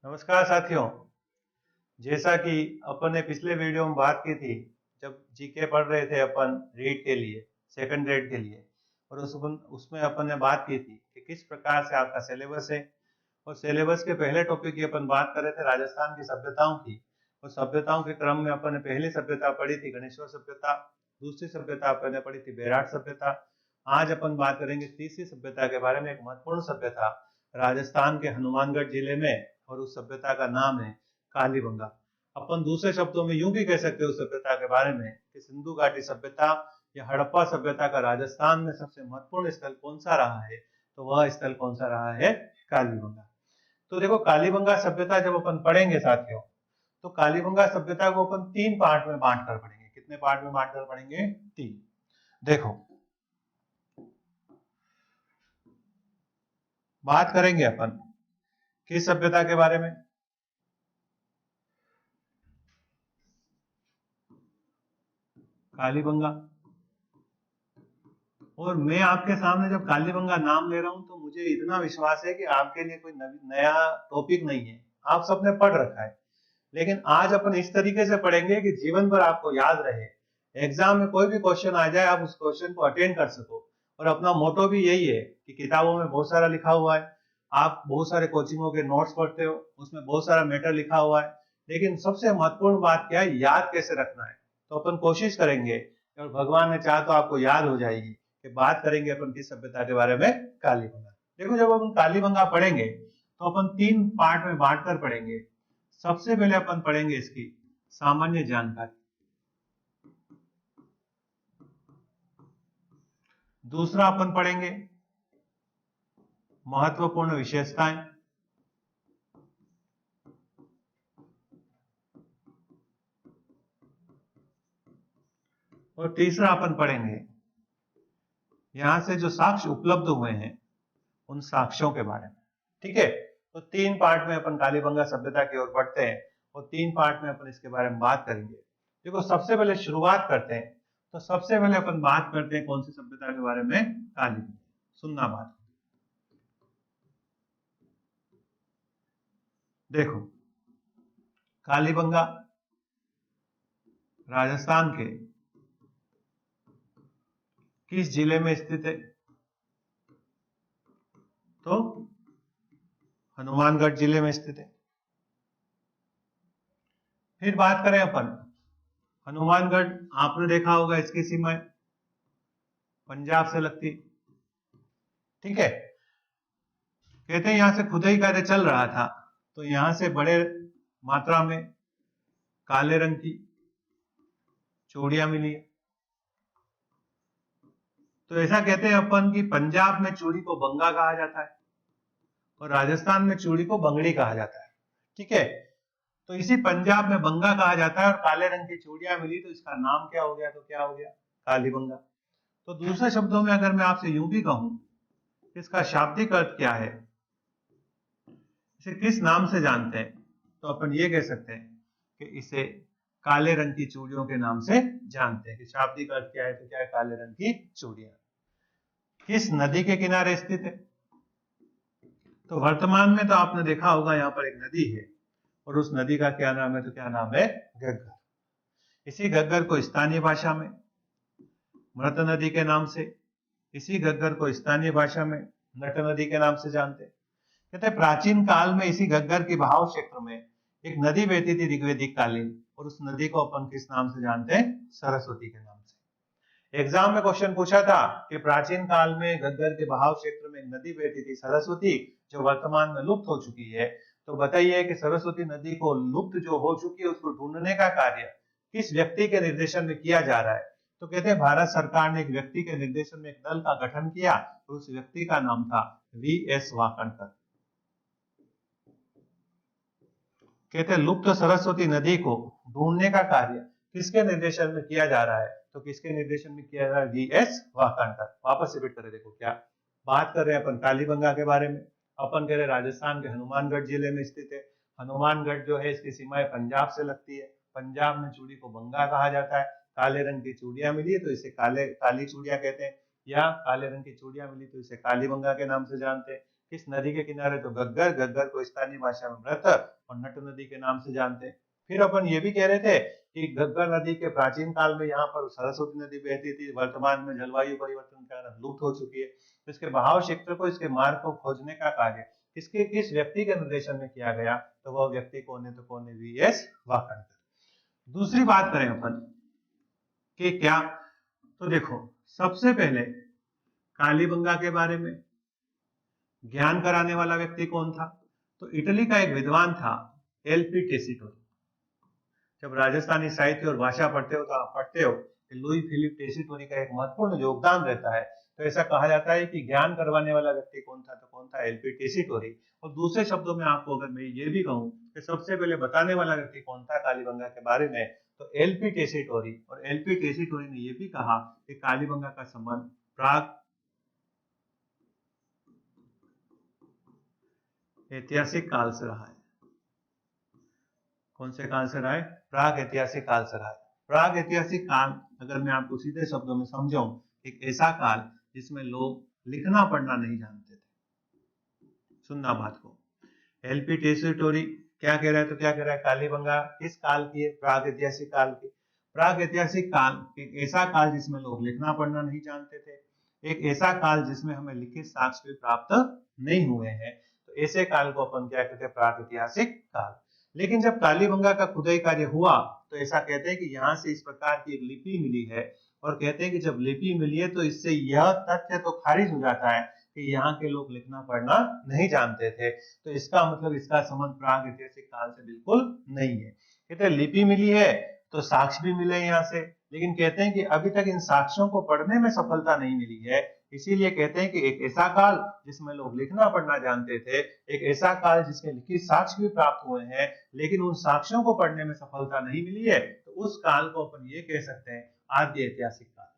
नमस्कार साथियों। जैसा कि अपन ने पिछले वीडियो में बात की थी, जब जीके पढ़ रहे थे अपन रीड के लिए, सेकंड ग्रेड के लिए, और उसमें अपन ने बात की थी कि किस प्रकार से आपका सिलेबस है। और सिलेबस के पहले टॉपिक की अपन बात कर रहे थे राजस्थान की सभ्यताओं की। और सभ्यताओं के क्रम में अपन ने पहली सभ्यता पढ़ी थी गणेश्वर सभ्यता, दूसरी सभ्यता अपन ने पढ़ी थी बेराट सभ्यता। आज अपन बात करेंगे तीसरी सभ्यता के बारे में, एक महत्वपूर्ण सभ्यता राजस्थान के हनुमानगढ़ जिले में, और उस सभ्यता का नाम है कालीबंगा। अपन दूसरे शब्दों में यूं भी कह सकते हैं उस सभ्यता के बारे में कि सिंधु घाटी सभ्यता या हड़प्पा सभ्यता का राजस्थान में सबसे महत्वपूर्ण स्थल कौन सा रहा है, तो वह स्थल कौन सा रहा है, कालीबंगा। तो देखो, कालीबंगा सभ्यता जब अपन पढ़ेंगे साथियों, तो कालीबंगा सभ्यता को अपन तीन पार्ट में बांट कर पढ़ेंगे। कितने पार्ट में बांट कर पढ़ेंगे? तीन। देखो, बात करेंगे अपन किस सभ्यता के बारे में? कालीबंगा। और मैं आपके सामने जब कालीबंगा नाम ले रहा हूं तो मुझे इतना विश्वास है कि आपके लिए कोई नया टॉपिक नहीं है, आप सबने पढ़ रखा है। लेकिन आज अपन इस तरीके से पढ़ेंगे कि जीवन भर आपको याद रहे, एग्जाम में कोई भी क्वेश्चन आ जाए आप उस क्वेश्चन को अटेंड कर सको। और अपना मोटो भी यही है कि किताबों में बहुत सारा लिखा हुआ है, आप बहुत सारे कोचिंगों के नोट्स पढ़ते हो, उसमें बहुत सारा मैटर लिखा हुआ है, लेकिन सबसे महत्वपूर्ण बात क्या है, याद कैसे रखना है। तो अपन कोशिश करेंगे, और भगवान ने चाहा तो आपको याद हो जाएगी कि बात करेंगे अपन किस सभ्यता के बारे में, कालीबंगा। देखो, जब अपन कालीबंगा पढ़ेंगे तो अपन तीन पार्ट में बांट कर पढ़ेंगे। सबसे पहले अपन पढ़ेंगे इसकी सामान्य जानकारी, दूसरा अपन पढ़ेंगे महत्वपूर्ण विशेषताएं, और तीसरा अपन पढ़ेंगे यहां से जो साक्ष्य उपलब्ध हुए हैं उन साक्ष्यों के बारे में। ठीक है, तो तीन पार्ट में अपन कालीबंगा सभ्यता की ओर बढ़ते हैं, और तीन पार्ट में अपन इसके बारे में बात करेंगे। देखो, सबसे पहले शुरुआत करते हैं, तो सबसे पहले अपन बात करते हैं कौन सी सभ्यता के बारे में, कालीबंगा। सुनना बात। देखो, कालीबंगा राजस्थान के किस जिले में स्थित है? तो हनुमानगढ़ जिले में स्थित है। फिर बात करें अपन, हनुमानगढ़ आपने देखा होगा इसकी सीमाएं पंजाब से लगती। ठीक है, कहते हैं यहां से खुदाई कार्य चल रहा था, तो यहां से बड़े मात्रा में काले रंग की चूड़ियां मिली है। तो ऐसा कहते हैं अपन कि पंजाब में चूड़ी को बंगा कहा जाता है, और राजस्थान में चूड़ी को बंगड़ी कहा जाता है। ठीक है, तो इसी पंजाब में बंगा कहा जाता है, और काले रंग की चूड़ियां मिली, तो इसका नाम क्या हो गया, तो क्या हो गया, कालीबंगा। तो दूसरे शब्दों में अगर मैं आपसे यूं भी कहूं, इसका शाब्दिक अर्थ क्या है, इसे किस नाम से जानते हैं, तो अपन ये कह सकते हैं कि इसे काले रंग की चूड़ियों के नाम से जानते हैं। कि शाब्दिक अर्थ क्या है, तो क्या है, काले रंग की चूड़ियां। किस नदी के किनारे स्थित है? तो वर्तमान में तो आपने देखा होगा यहाँ पर एक नदी है, और उस नदी का क्या नाम है, तो क्या नाम है, घग्गर। इसी घग्गर को स्थानीय भाषा में मृत नदी के नाम से, इसी घग्गर को स्थानीय भाषा में नट नदी के नाम से जानते हैं। कहते हैं प्राचीन काल में इसी घग्गर के बहाव क्षेत्र में एक नदी बहती थी ऋग्वैदिक कालीन, और उस नदी को अपन किस नाम से जानते हैं, सरस्वती के नाम से। एग्जाम में क्वेश्चन पूछा था कि प्राचीन काल में घग्गर के बहाव क्षेत्र में एक नदी बहती थी सरस्वती, जो वर्तमान में लुप्त हो चुकी है। तो बताइए कि सरस्वती नदी को लुप्त जो हो चुकी है उसको ढूंढने का कार्य किस व्यक्ति के निर्देशन में किया जा रहा है? तो कहते हैं भारत सरकार ने एक व्यक्ति के निर्देशन में एक दल का गठन किया, और उस व्यक्ति का नाम था वी.एस. वाकणकर। कहते हैं लुप्त सरस्वती नदी को ढूंढने का कार्य किसके निर्देशन में किया जा रहा है? तो किसके निर्देशन में किया जा रहा है? वी.एस. वाकणकर। वापस रिपीट करें, देखो क्या बात कर रहे हैं अपन, कालीबंगा के बारे में। अपन कह रहे राजस्थान के हनुमानगढ़ जिले में स्थित है। हनुमानगढ़ जो है इसकी सीमाएं पंजाब से लगती है। पंजाब में चूड़ी को बंगा कहा जाता है। काले रंग की चूड़ियां मिली तो इसे काली चूड़ियां कहते हैं, या काले रंग की चूड़ियां मिली तो इसे कालीबंगा के नाम से जानते हैं। किस नदी के किनारे? तो गग्गर। गग्गर को स्थानीय भाषा में मृत और नट नदी के नाम से जानते हैं। फिर अपन ये भी कह रहे थे कि गग्गर नदी के प्राचीन काल में यहाँ पर सरस्वती नदी बहती थी, वर्तमान में जलवायु परिवर्तन के कारण लुप्त हो चुकी है। तो इसके बहाव क्षेत्र को, इसके मार्ग को खोजने का कार्य किस व्यक्ति के निर्देशन में किया गया? तो वह व्यक्ति कौन है? तो कौन है? वीएस वाकणकर। दूसरी बात करें अपन कि क्या, तो देखो सबसे पहले कालीबंगा के बारे में ज्ञान कराने वाला व्यक्ति कौन था? तो इटली का एक विद्वान था एलपी टेसीटोरी। जब राजस्थानी साहित्य और भाषा पढ़ते हो कि लुई फिलिप टेसीटोरी का एक महत्वपूर्ण योगदान रहता है। तो ऐसा कहा जाता है कि ज्ञान करवाने वाला व्यक्ति कौन था? तो कौन था? एलपी टेसीटोरी। और दूसरे शब्दों में आपको अगर मैं ये भी कहूं कि सबसे पहले बताने वाला व्यक्ति कौन था कालीबंगा के बारे में, तो एलपी टेसीटोरी। और एलपी टेसीटोरी ने यह भी कहा कि कालीबंगा का संबंध प्राग ऐतिहासिक काल से रहा है। कौन से काल से रहा है? प्राग ऐतिहासिक काल से रहा है। प्राग ऐतिहासिक काल, अगर मैं आपको सीधे शब्दों में समझाऊं, एक ऐसा काल जिसमें लोग लिखना पढ़ना नहीं जानते थे। सुनना बात को, एलपी टेसीटोरी क्या कह रहा है? तो क्या कह रहा है? कालीबंगा किस काल की है? प्राग ऐतिहासिक काल की। प्राग ऐतिहासिक काल एक ऐसा काल जिसमें लोग लिखना पढ़ना नहीं जानते थे, एक ऐसा काल जिसमें हमें लिखित साक्ष्य भी प्राप्त नहीं हुए हैं। तो ऐसे काल को अपन क्या कहते हैं? प्राग ऐतिहासिक काल। लेकिन जब कालीबंगा का खुदाई कार्य हुआ तो ऐसा कहते हैं कि यहाँ से इस प्रकार की एक लिपि मिली है, और कहते हैं कि जब लिपि मिली है तो इससे यह तथ्य तो खारिज हो जाता है कि यहाँ के लोग लिखना पढ़ना नहीं जानते थे। तो इसका मतलब इसका संबंध प्राग ऐतिहासिक काल से बिल्कुल नहीं है। कहते हैं लिपि मिली है तो साक्ष्य भी मिले यहाँ से, लेकिन कहते हैं कि अभी तक इन साक्ष्यों को पढ़ने में सफलता नहीं मिली है। इसीलिए कहते हैं कि एक ऐसा काल जिसमें लोग लिखना पढ़ना जानते थे, एक ऐसा काल जिसके लिखित साक्ष्य भी प्राप्त हुए हैं, लेकिन उन साक्ष्यों को पढ़ने में सफलता नहीं मिली है, तो उस काल को अपन ये कह सकते हैं आद्य ऐतिहासिक काल।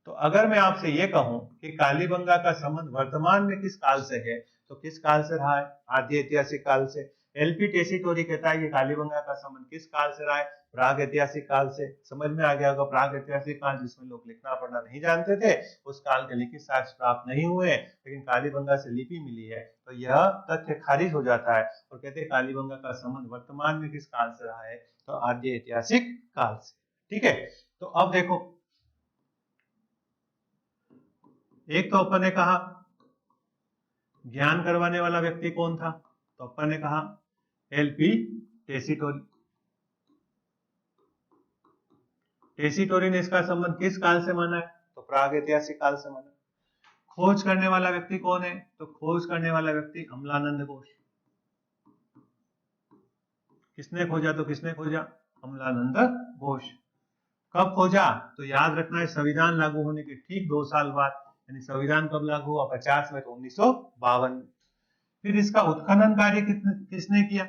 तो अगर मैं आपसे ये कहूं कि कालीबंगा का संबंध वर्तमान में किस काल से है, तो किस काल से रहा है? आद्य ऐतिहासिक काल से। एलपी टेसीटोरी कहता है कि कालीबंगा का संबंध किस काल से रहा है? प्राग ऐतिहासिक काल से। समझ में आ गया होगा, प्राग ऐतिहासिक काल जिसमें लोग लिखना पढ़ना नहीं जानते थे, उस काल के लिखित साक्ष्य प्राप्त नहीं हुए, लेकिन कालीबंगा से लिपि मिली है, तो यह तथ्य खारिज हो जाता है और कहते हैं कालीबंगा का संबंध वर्तमान में किस काल से रहा है? तो आद्य ऐतिहासिक काल से। ठीक है, तो अब देखो, एक तो अपन ने कहा ज्ञान करवाने वाला व्यक्ति कौन था, तो अपन ने कहा एलपी टेसीटोरी। टेसीटोरी ने इसका संबंध किस काल से माना है? तो प्राग ऐतिहासिक काल से माना। खोज करने वाला व्यक्ति कौन है? तो खोज करने वाला व्यक्ति अमलानंद घोष। किसने खोजा? तो किसने खोजा? अमलानंद घोष। कब खोजा? तो याद रखना है संविधान लागू होने के ठीक 2 साल बाद, यानी संविधान कब लागू हुआ? 50 में, तो 1952 में। फिर इसका उत्खनन कार्य किसने किया?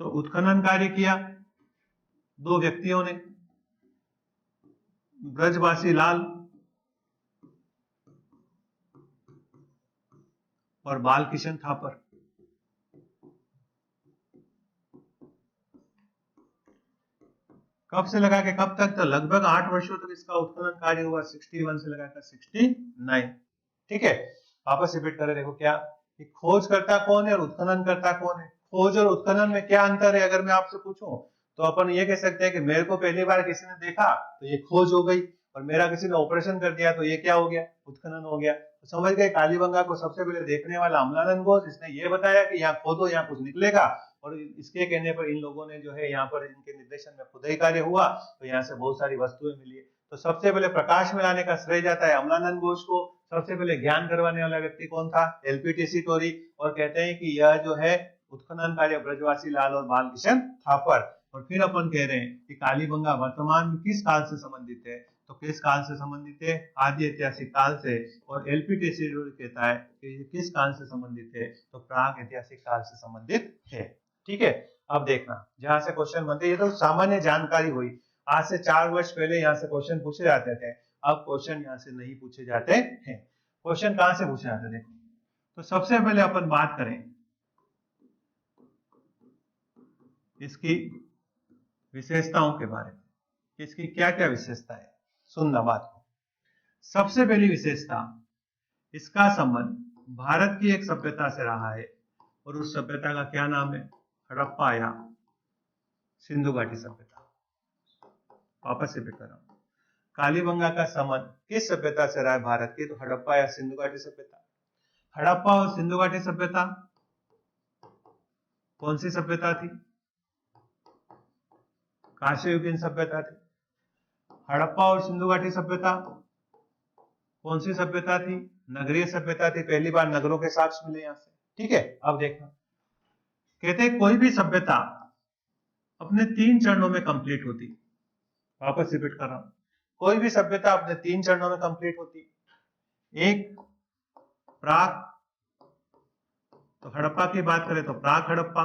तो उत्खनन कार्य किया 2 व्यक्तियों ने, ब्रजवासी लाल और बालकिशन थापर। कब से लगा के कब तक? तो लगभग 8 वर्षों तक इसका उत्खनन कार्य हुआ, 61 से लगाकर 69। ठीक है, वापस रिपीट करें, देखो क्या कि खोज करता कौन है और उत्खनन करता कौन है। खोज और उत्खनन में क्या अंतर है अगर मैं आपसे पूछूं, तो अपन ये कह सकते हैं कि मेरे को पहली बार किसी ने देखा तो ये खोज हो गई, और मेरा किसी ने ऑपरेशन कर दिया तो ये क्या हो गया? उत्खनन हो गया। तो समझ गए, कालीबंगा को सबसे पहले देखने वाला अमलानंद घोष, इसने ये बताया कि यहाँ खोदो, यहाँ कुछ निकलेगा, और इसके कहने पर इन लोगों ने जो है यहाँ पर इनके निर्देशन में खुदाई कार्य हुआ, तो यहाँ से बहुत सारी वस्तुएं मिली। तो सबसे पहले प्रकाश में लाने का श्रेय जाता है अमलानंद घोष को। सबसे पहले ज्ञान करवाने वाला व्यक्ति कौन था? एलपी टेसीटोरी। और कहते हैं कि यह जो है उत्खनन कार्य ब्रजवासी लाल और बालकिशन थापर। और फिर अपन कह रहे हैं कि कालीबंगा वर्तमान में किस काल से संबंधित है? तो किस काल से संबंधित है? आदि ऐतिहासिक काल से। और एलपी टेसीटोरी कहता है कि किस काल से संबंधित है? तो प्राग ऐतिहासिक काल से संबंधित है। ठीक है, अब देखना जहां से क्वेश्चन बनते, ये तो सामान्य जानकारी हुई। आज से 4 वर्ष पहले यहाँ से क्वेश्चन पूछे जाते थे, अब क्वेश्चन यहाँ से नहीं पूछे जाते हैं। क्वेश्चन कहां से पूछे जाते हैं देखो, तो सबसे पहले अपन बात करें इसकी विशेषताओं के बारे में, इसकी क्या क्या विशेषता है। सुनना बात को, सबसे पहली विशेषता, इसका संबंध भारत की एक सभ्यता से रहा है और उस सभ्यता का क्या नाम है? हड़प्पा या सिंधु घाटी सभ्यता। वापस रिपीट कर रहा हूं, कालीबंगा का संबंध किस सभ्यता से रहा है भारत की? तो हड़प्पा या सिंधु घाटी सभ्यता। हड़प्पा और सिंधु घाटी सभ्यता कौन सी सभ्यता थी? कांस्ययुगीन सभ्यता थी। हड़प्पा और सिंधु घाटी सभ्यता कौन सी सभ्यता थी? नगरीय सभ्यता थी। पहली बार नगरों के साक्ष्य मिले यहां से। ठीक है, अब देखना, कहते हैं कोई भी सभ्यता अपने 3 चरणों में कंप्लीट होती। वापस रिपीट कर रहा हूं, कोई भी सभ्यता अपने 3 चरणों में कंप्लीट होती। एक प्राक, तो हड़प्पा की बात करें तो प्राक हड़प्पा,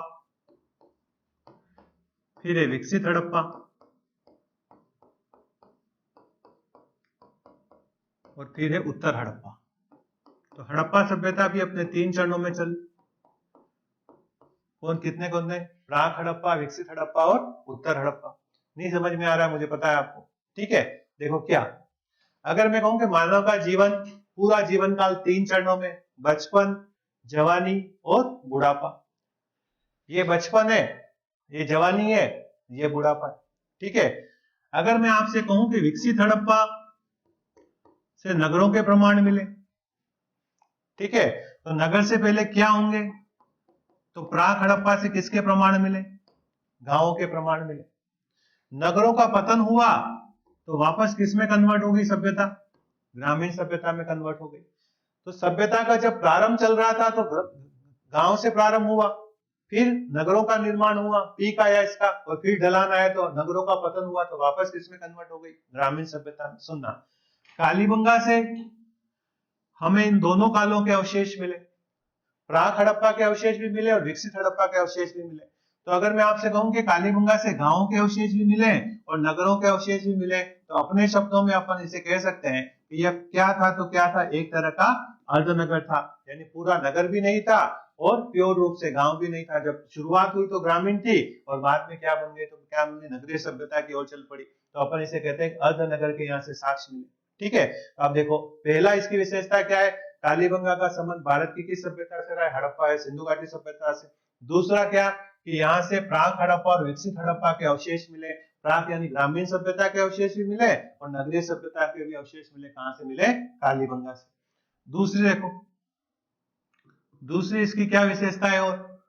फिर है विकसित हड़प्पा और फिर है उत्तर हड़प्पा। तो हड़प्पा सभ्यता भी अपने 3 चरणों में चल, कौन कितने कौन है? प्राक हड़प्पा, विकसित हड़प्पा और उत्तर हड़प्पा। नहीं समझ में आ रहा है, मुझे पता है आपको। ठीक है, देखो क्या, अगर मैं कहूं कि मानव का जीवन, पूरा जीवन काल 3 चरणों में, बचपन, जवानी और बुढ़ापा। ये बचपन है, ये जवानी है, ये बुढ़ापा है। ठीक है, अगर मैं आपसे कहूं कि विकसित हड़प्पा से नगरों के प्रमाण मिले, ठीक है, तो नगर से पहले क्या होंगे? तो प्राक हड़प्पा से किसके प्रमाण मिले? गांवों के प्रमाण मिले। नगरों का पतन हुआ तो वापस किस में कन्वर्ट होगी सभ्यता? ग्रामीण सभ्यता में कन्वर्ट हो गई। तो सभ्यता का जब प्रारंभ चल रहा था तो गांव से प्रारंभ हुआ, फिर नगरों का निर्माण हुआ, पीक आया इसका, और फिर ढलान आया तो नगरों का पतन हुआ तो वापस किसमें कन्वर्ट हो गई? ग्रामीण सभ्यता में। सुनना, कालीबंगा से हमें इन दोनों कालों के अवशेष मिले, प्राक हड़प्पा के अवशेष भी मिले और विकसित हड़प्पा के अवशेष भी मिले। तो अगर मैं आपसे कहूं कि कालीबंगा से गांवों के अवशेष भी मिले और नगरों के अवशेष भी मिले, तो अपने शब्दों में अपन इसे कह सकते हैं कि यह क्या था? तो क्या था? एक तरह का अर्धनगर था, यानी पूरा नगर भी नहीं था और प्योर रूप से गांव भी नहीं था। जब शुरुआत हुई तो ग्रामीण थी और बाद में क्या बन गई? तो क्या बन गई? नगरीय सभ्यता की ओर चल पड़ी। तो अपन इसे कहते हैं अर्धनगर के यहाँ से साक्ष्य मिले। ठीक है, अब देखो, पहला इसकी विशेषता क्या है? कालीबंगा का संबंध भारत की किस सभ्यता से रहा है? हड़प्पा या सिंधु घाटी सभ्यता से। दूसरा क्या कि यहाँ से प्राक हड़प्पा और विकसित हड़प्पा के अवशेष मिले। प्राक यानी ग्रामीण सभ्यता के अवशेष भी मिले और नगरीय सभ्यता के भी अवशेष मिले। कहां से मिले? कालीबंगा से। दूसरी देखो, दूसरी इसकी क्या विशेषता है और?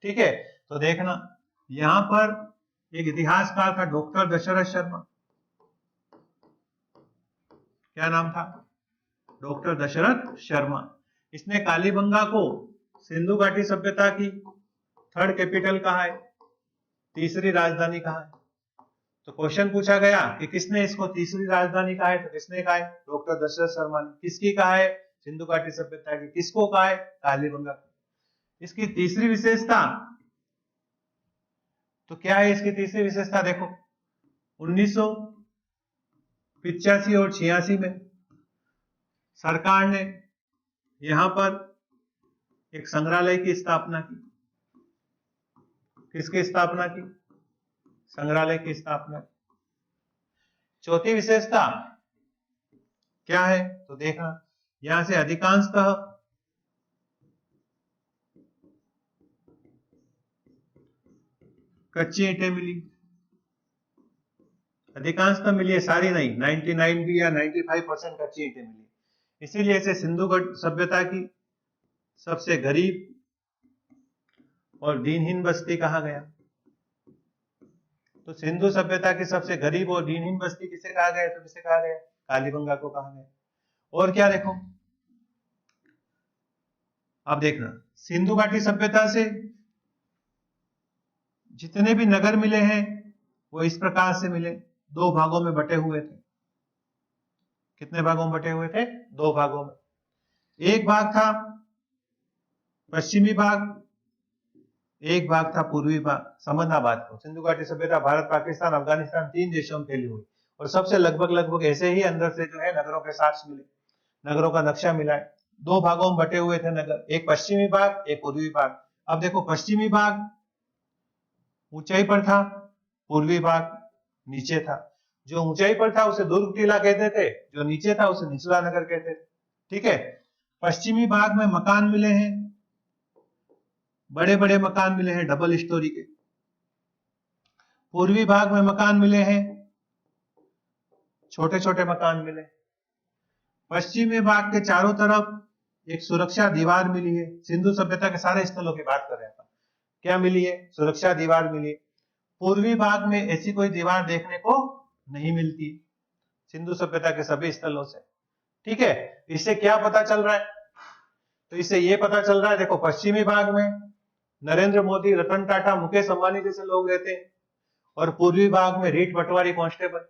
ठीक है, तो देखना, यहां पर एक इतिहासकार था डॉक्टर दशरथ शर्मा। क्या नाम था? डॉक्टर दशरथ शर्मा। इसने कालीबंगा को सिंधु घाटी सभ्यता की 3rd कैपिटल कहा है, तीसरी राजधानी कहा है। तो क्वेश्चन पूछा गया कि किसने इसको तीसरी राजधानी कहा है? तो किसने कहा है? डॉक्टर दशरथ शर्मा ने। किसकी कहा है? सिंधु घाटी सभ्यता की। किसको कहा है? कालीबंगा को। इसकी तीसरी विशेषता, तो क्या है इसकी तीसरी विशेषता? देखो, 1985 और 86 में सरकार ने यहां पर एक संग्रहालय की स्थापना की। किसकी स्थापना की? संग्रहालय की स्थापना। चौथी विशेषता क्या है? तो देखना, यहां से अधिकांशतः कच्ची ईंटें मिली। अधिकांशतः मिली है, सारी नहीं, 99 भी या 95% कच्ची ईंटें मिली। इसीलिए इसे सिंधु सभ्यता की सबसे गरीब और दीनहीन बस्ती कहा गया। तो सिंधु सभ्यता की सबसे गरीब और दीनहीन बस्ती किसे कहा गया? तो किसे कहा गया? कालीबंगा को कहा गया। और क्या देखो, अब देखना, सिंधु घाटी सभ्यता से जितने भी नगर मिले हैं वो इस प्रकार से मिले, 2 भागों में बटे हुए थे। कितने भागों में बटे हुए थे? 2 भागों में। एक भाग था पश्चिमी भाग, एक भाग था पूर्वी भाग। समझना बात को, सिंधु घाटी सभ्यता भारत, पाकिस्तान, अफगानिस्तान 3 देशों में फैली हुई और सबसे लगभग ऐसे ही अंदर से जो है नगरों के साक्ष्य मिले, नगरों का नक्शा मिला है। 2 भागों में बटे हुए थे नगर, एक पश्चिमी भाग, एक पूर्वी भाग। अब देखो, पश्चिमी भाग ऊंचाई पर था, पूर्वी भाग नीचे था। जो ऊंचाई पर था उसे दुर्ग टीला कहते थे, जो नीचे था उसे निचला नगर कहते थे। ठीक है, पश्चिमी भाग में मकान मिले हैं, बड़े बड़े मकान मिले हैं डबल स्टोरी के। पूर्वी भाग में मकान मिले हैं, छोटे छोटे मकान मिले। पश्चिमी भाग के चारों तरफ एक सुरक्षा दीवार मिली है। सिंधु सभ्यता के सारे स्थलों की बात कर रहे हैं, क्या मिली है? सुरक्षा दीवार मिली है। पूर्वी भाग में ऐसी कोई दीवार देखने को नहीं मिलती सिंधु सभ्यता के सभी स्थलों से। ठीक है, इससे क्या पता चल रहा है? तो इससे ये पता चल रहा है, देखो पश्चिमी भाग में नरेंद्र मोदी, रतन टाटा, मुकेश अंबानी जैसे लोग रहते हैं, और पूर्वी भाग में रीट पटवारी, कांस्टेबल।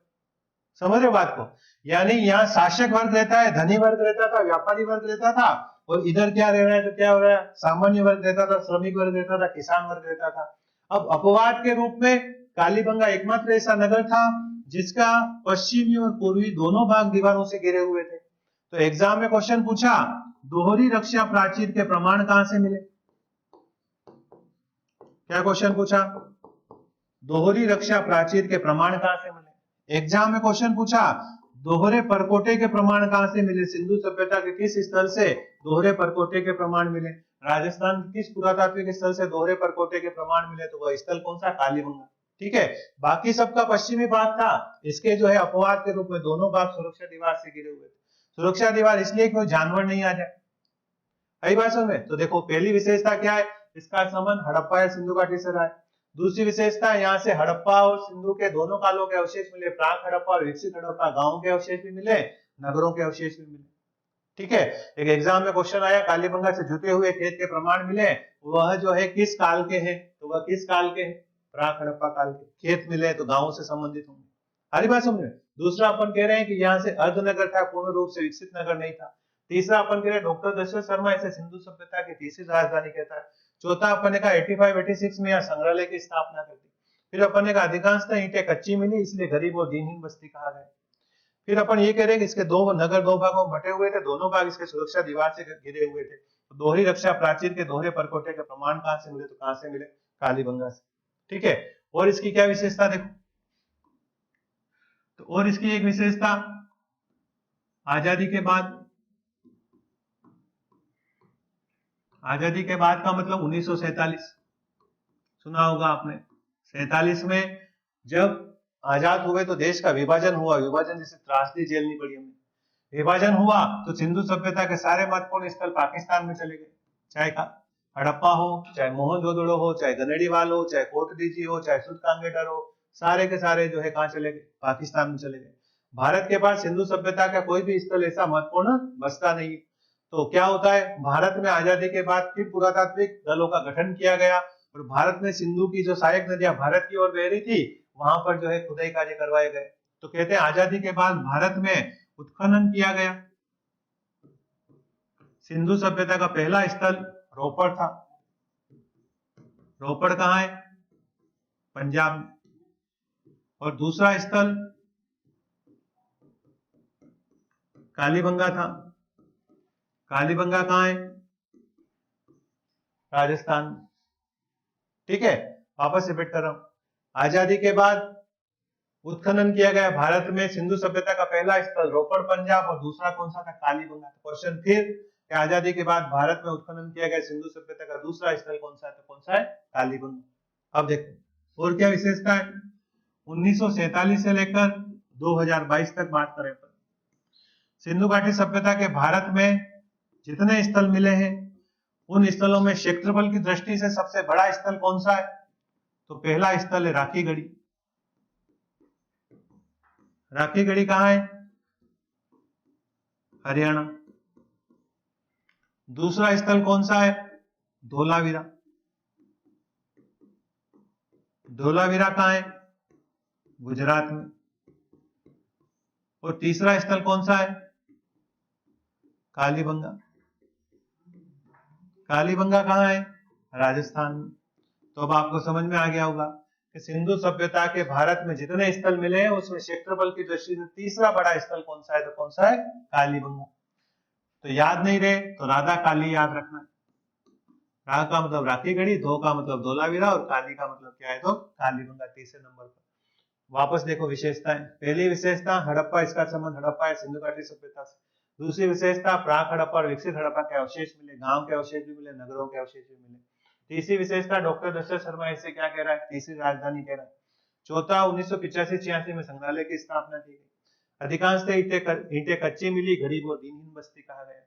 समझ रहे बात को? यानी यहाँ शासक वर्ग रहता है, धनी वर्ग रहता था, व्यापारी वर्ग रहता था, और इधर क्या रह रहा है, तो क्या हो रहा है, सामान्य वर्ग रहता था, श्रमिक वर्ग रहता था, किसान वर्ग रहता था। अब अपवाद के रूप में कालीबंगा एकमात्र ऐसा नगर था जिसका पश्चिमी और पूर्वी दोनों भाग दीवारों से घिरे हुए थे। तो एग्जाम में क्वेश्चन पूछा, दोहरी रक्षा प्राचीर के प्रमाण कहां से मिले? क्या क्वेश्चन पूछा? दोहरी रक्षा प्राचीर के प्रमाण कहां से मिले? एग्जाम में क्वेश्चन पूछा, दोहरे परकोटे के प्रमाण कहां से मिले? सिंधु सभ्यता के किस स्थल से दोहरे परकोटे के प्रमाण मिले? राजस्थान के किस पुरातात्विक स्थल से दोहरे परकोटे के प्रमाण मिले? तो वह स्थल कौन सा? कालीबंगा। ठीक है, बाकी सबका पश्चिमी भाग था, इसके जो है अपवाद के रूप में दोनों भाग सुरक्षा दीवार से घिरे हुए थे। सुरक्षा दीवार इसलिए कोई जानवर नहीं आ जाए। सही बात समझ में? तो देखो पहली विशेषता क्या है, इसका संबंध हड़प्पा या सिंधु घाटी से रहा है। दूसरी विशेषता, यहाँ से हड़प्पा और सिंधु के दोनों कालों के अवशेष मिले, प्राक हड़प्पा और विकसित हड़प्पा, गांवों के अवशेष भी मिले, नगरों के अवशेष भी मिले। ठीक है, एक एग्जाम में क्वेश्चन आया, कालीबंगा से जुटे हुए खेत के प्रमाण मिले, वह जो है किस काल के हैं? तो वह किस काल के हैं? प्राक हड़प्पा काल के। खेत मिले तो गांवों से संबंधित होंगे। हरी बात समझे? दूसरा अपन कह रहे हैं कि यहाँ से अर्धनगर था, पूर्ण रूप से विकसित नगर नहीं था। तीसरा अपन कह रहे हैं डॉक्टर दशरथ शर्मा इसे सिंधु सभ्यता की तीसरी राजधानी कहता है। चौथा अपन ने कहा 85-86 में यहाँ संग्रहालय की स्थापना कर दी। फिर अपन ने कहा अधिकांशतः ईंटें कच्ची मिली, इसलिए गरीब और दीनहीन बस्ती कहा गया। फिर अपन ये कह रहे हैं कि इसके दो नगर दो भागों में बटे हुए थे, दोनों भाग इसके सुरक्षा दीवार से घिरे हुए थे। तो दोहरी रक्षा प्राचीर के दोहरे परकोटे के प्रमाण कहां से मिले? तो कहां से मिले? कालीबंगा से। ठीक है, और इसकी क्या विशेषता देखो, तो और इसकी एक विशेषता, आजादी के बाद, आजादी के बाद का मतलब 1947, सुना होगा आपने। 47 में जब आजाद हुए तो देश का विभाजन हुआ, विभाजन जैसे त्रासदी झेलनी पड़ी हमें। विभाजन हुआ तो सिंधु सभ्यता के सारे महत्वपूर्ण स्थल पाकिस्तान में चले गए, चाहे हड़प्पा हो, चाहे मोहनजोदड़ो हो, चाहे गनेड़ीवाल हो, चाहे कोटडीजी हो, चाहे सुल्तानगढ़ हो, सारे के सारे जो है कहां चले गए? पाकिस्तान में चले गए। भारत के पास सिंधु सभ्यता का कोई भी स्थल ऐसा महत्वपूर्ण बचता नहीं। तो क्या होता है, भारत में आजादी के बाद फिर पुरातात्विक दलों का गठन किया गया, और भारत में सिंधु की जो सहायक नदियां भारत की ओर बह रही थी, वहां पर जो है खुदाई कार्य करवाए गए। तो कहते हैं आजादी के बाद भारत में उत्खनन किया गया। सिंधु सभ्यता का पहला स्थल रोपड़ था। रोपड़ कहाँ है? पंजाब में। और दूसरा स्थल कालीबंगा था। कालीबंगा कहाँ है? राजस्थान में। ठीक है, वापस रिपीट कर रहा हूं, आजादी के बाद उत्खनन किया गया भारत में सिंधु सभ्यता का पहला स्थल रोपड़ पंजाब, और दूसरा कौन सा था? कालीबंगा। क्वेश्चन फिर, आजादी के बाद भारत में उत्खनन किया गया सिंधु सभ्यता का दूसरा स्थल कौन सा है? तो कौन सा है? कालीबंगा। अब देखो और क्या विशेषता है। 1947 से लेकर 2022 तक बात करें तो सिंधु घाटी सभ्यता के भारत में जितने स्थल मिले हैं, उन स्थलों में क्षेत्रफल की दृष्टि से सबसे बड़ा स्थल कौन सा है? तो पहला स्थल है राखी गढ़ी। राखी गढ़ी कहाँ है? हरियाणा। दूसरा स्थल कौन सा है? धोलावीरा। धोलावीरा कहाँ है? गुजरात में। और तीसरा स्थल कौन सा है? कालीबंगा। कालीबंगा कहाँ है? राजस्थान में। तो अब आपको समझ में आ गया होगा कि सिंधु सभ्यता के भारत में जितने स्थल मिले हैं उसमें क्षेत्रफल की दृष्टि से तीसरा बड़ा स्थल कौन सा है? तो कौन सा है? कालीबंगा। तो याद नहीं रहे तो राधा काली याद रखना। रा का मतलब राखी गढ़ी, धो का मतलब धोलावीरा, और काली का मतलब क्या है? तो कालीबंगा तीसरे नंबर पर। वापस देखो विशेषताएं। पहली विशेषता हड़प्पा, इसका संबंध हड़प्पा या सिंधु घाटी सभ्यता से। दूसरी विशेषता प्राक हड़प्पा और विकसित हड़प्पा के अवशेष मिले, गांव के अवशेष भी मिले, नगरों के अवशेष भी मिले। तीसरी विशेषता डॉक्टर दशरथ शर्मा इससे क्या कह रहा है, तीसरी राजधानी कह रहा है। चौथा 1985-86 में संग्रहालय की स्थापना की गई। अधिकांशतः ईंटें कच्ची मिली, गरीब और दीनहीन बस्ती कहा गया।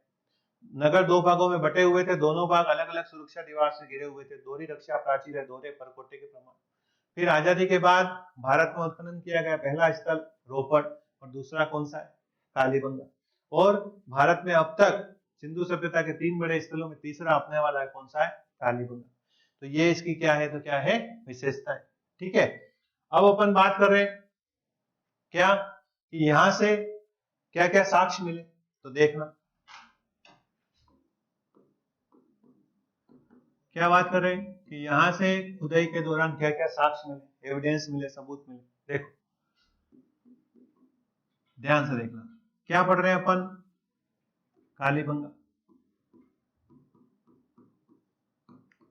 नगर दो भागों में बटे हुए थे, दोनों भाग अलग अलग सुरक्षा दीवार से घिरे हुए थे। दोहरी रक्षा प्राचीर है, दोहरे परकोटे के प्रमाण। फिर आजादी के बाद भारत में उत्खनन किया गया पहला स्थल रोपड़, और दूसरा कौन सा है, कालीबंगा। और भारत में अब तक सिंधु सभ्यता के 3 बड़े स्थलों में तीसरा अपने वाला है, कौन सा है, कालीबंगा। तो ये इसकी क्या है, तो क्या है, विशेषता है। ठीक है, अब अपन बात कर रहे हैं क्या कि यहां से क्या क्या साक्ष्य मिले, तो देखना क्या बात कर रहे हैं कि यहां से खुदाई के दौरान क्या क्या साक्ष्य मिले, एविडेंस मिले, सबूत मिले। देखो ध्यान से देखना, क्या पढ़ रहे हैं अपन, कालीबंगा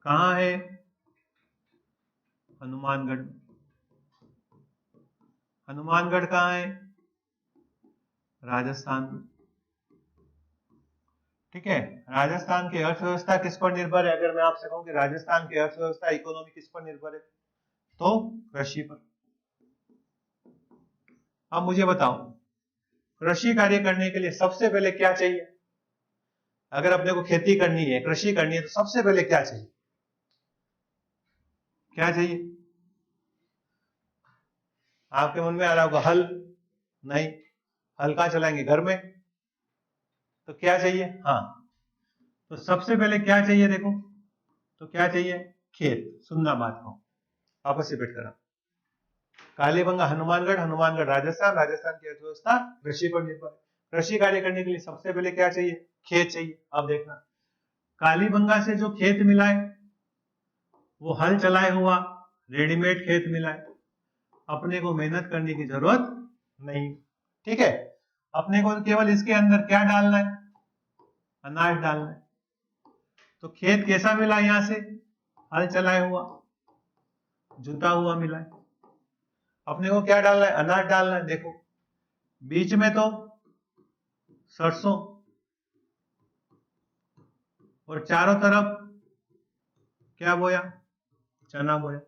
कहां है, हनुमानगढ़। हनुमानगढ़ कहां है, राजस्थान में। ठीक है, राजस्थान की अर्थव्यवस्था किस पर निर्भर है, अगर मैं आपसे कहूं कि राजस्थान की अर्थव्यवस्था इकोनॉमी किस पर निर्भर है, तो कृषि पर। अब मुझे बताओ, कृषि कार्य करने के लिए सबसे पहले क्या चाहिए, अगर अपने को खेती करनी है, कृषि करनी है, तो सबसे पहले क्या चाहिए, क्या चाहिए, आपके मन में आ रहा होगा हल, नहीं, हल कहां चलाएंगे, घर में, तो क्या चाहिए, हाँ, तो सबसे पहले क्या चाहिए, देखो तो क्या चाहिए, खेत। सुनना बात को, आपस से बैठ कर, कालीबंगा हनुमानगढ़, हनुमानगढ़ राजस्थान, राजस्थान की अर्थव्यवस्था कृषि पर निर्भर है। कृषि कार्य करने के लिए सबसे पहले क्या चाहिए, खेत चाहिए। अब देखना, कालीबंगा से जो खेत मिला है वो हल चलाए हुआ रेडीमेड खेत मिला है, अपने को मेहनत करने की जरूरत नहीं। ठीक है, अपने को केवल इसके अंदर क्या डालना है, अनाज डालना है। तो खेत कैसा मिला, यहां से हल चलाए हुआ, जुता हुआ मिला है। अपने को क्या डालना है, अनाज डालना है। देखो बीच में तो सरसों और चारों तरफ क्या बोया, चना बोया।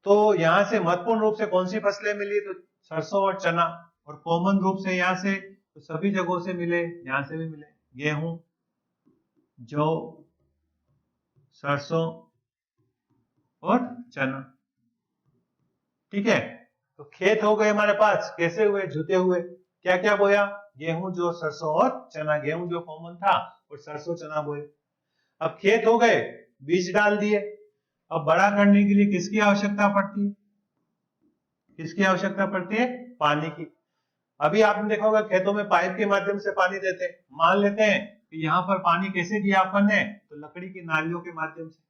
तो यहां से महत्वपूर्ण रूप से कौन सी फसलें मिली, तो सरसों और चना। और कॉमन रूप से यहां से तो सभी जगहों से मिले, यहां से भी मिले, गेहूं, जौ, सरसों और चना। ठीक है, तो खेत हो गए हमारे पास, कैसे हुए, जुते हुए। क्या क्या बोया, गेहूं, जौ, सरसों और चना। गेहूं जो कॉमन था और सरसों चना बोए। अब खेत हो गए, बीज डाल दिए। अब बड़ा करने के लिए किसकी आवश्यकता पड़ती है, किसकी आवश्यकता पड़ती है, पानी की। अभी आपने देखा होगा खेतों में पाइप के माध्यम से पानी देते हैं। मान लेते हैं कि यहाँ पर पानी कैसे दिया अपन ने, तो लकड़ी की नालियों के माध्यम से।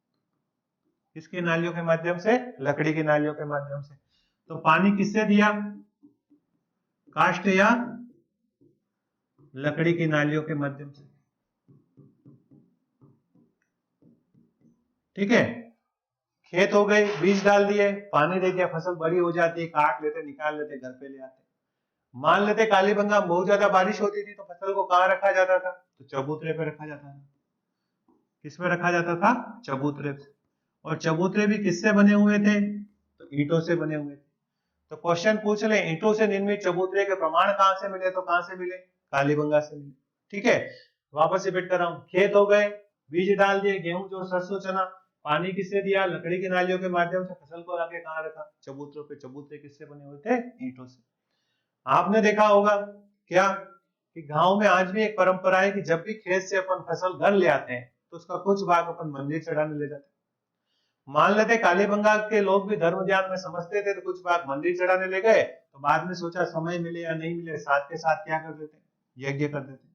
किसकी नालियों के माध्यम से, लकड़ी की नालियों के माध्यम से। तो पानी किससे दिया, काष्ठ या लकड़ी की नालियों के माध्यम से। ठीक है, खेत हो गए, बीज डाल दिए, पानी दे दिया, फसल बड़ी हो जाती है, काट लेते, निकाल लेते, घर पे ले आते। मान लेते कालीबंगा में बहुत ज्यादा बारिश होती थी, तो फसल को कहाँ रखा जाता था, तो चबूतरे पे रखा जाता था। किस पे रखा जाता था, चबूतरे पे। और चबूतरे भी किससे बने हुए थे, तो ईंटों से बने हुए थे। तो क्वेश्चन पूछ ले, ईंटों से निर्मित चबूतरे के प्रमाण कहां से मिले, तो कहां से मिले, कालीबंगा से मिले। ठीक है, वापस रिपीट कर रहा हूं, खेत हो गए, बीज डाल दिए, गेहूं, जौ, सरसों, चना। पानी किससे दिया, लकड़ी की नालियों के माध्यम से। फसल को लाके कहां रखा, चबूतरों पे। चबूतरे किससे बने हुए थे, ईंटों से। आपने देखा होगा क्या कि गांव में आज भी एक परंपरा है कि जब भी खेत से अपन फसल घर ले आते हैं तो उसका कुछ भाग अपन मंदिर चढ़ाने ले जाते हैं। मान लेते कालीबंगा के लोग भी धर्म ज्ञान में समझते थे, तो कुछ भाग मंदिर चढ़ाने ले गए, तो बाद में सोचा समय मिले या नहीं मिले, साथ के साथ क्या कर देते, यज्ञ कर देते।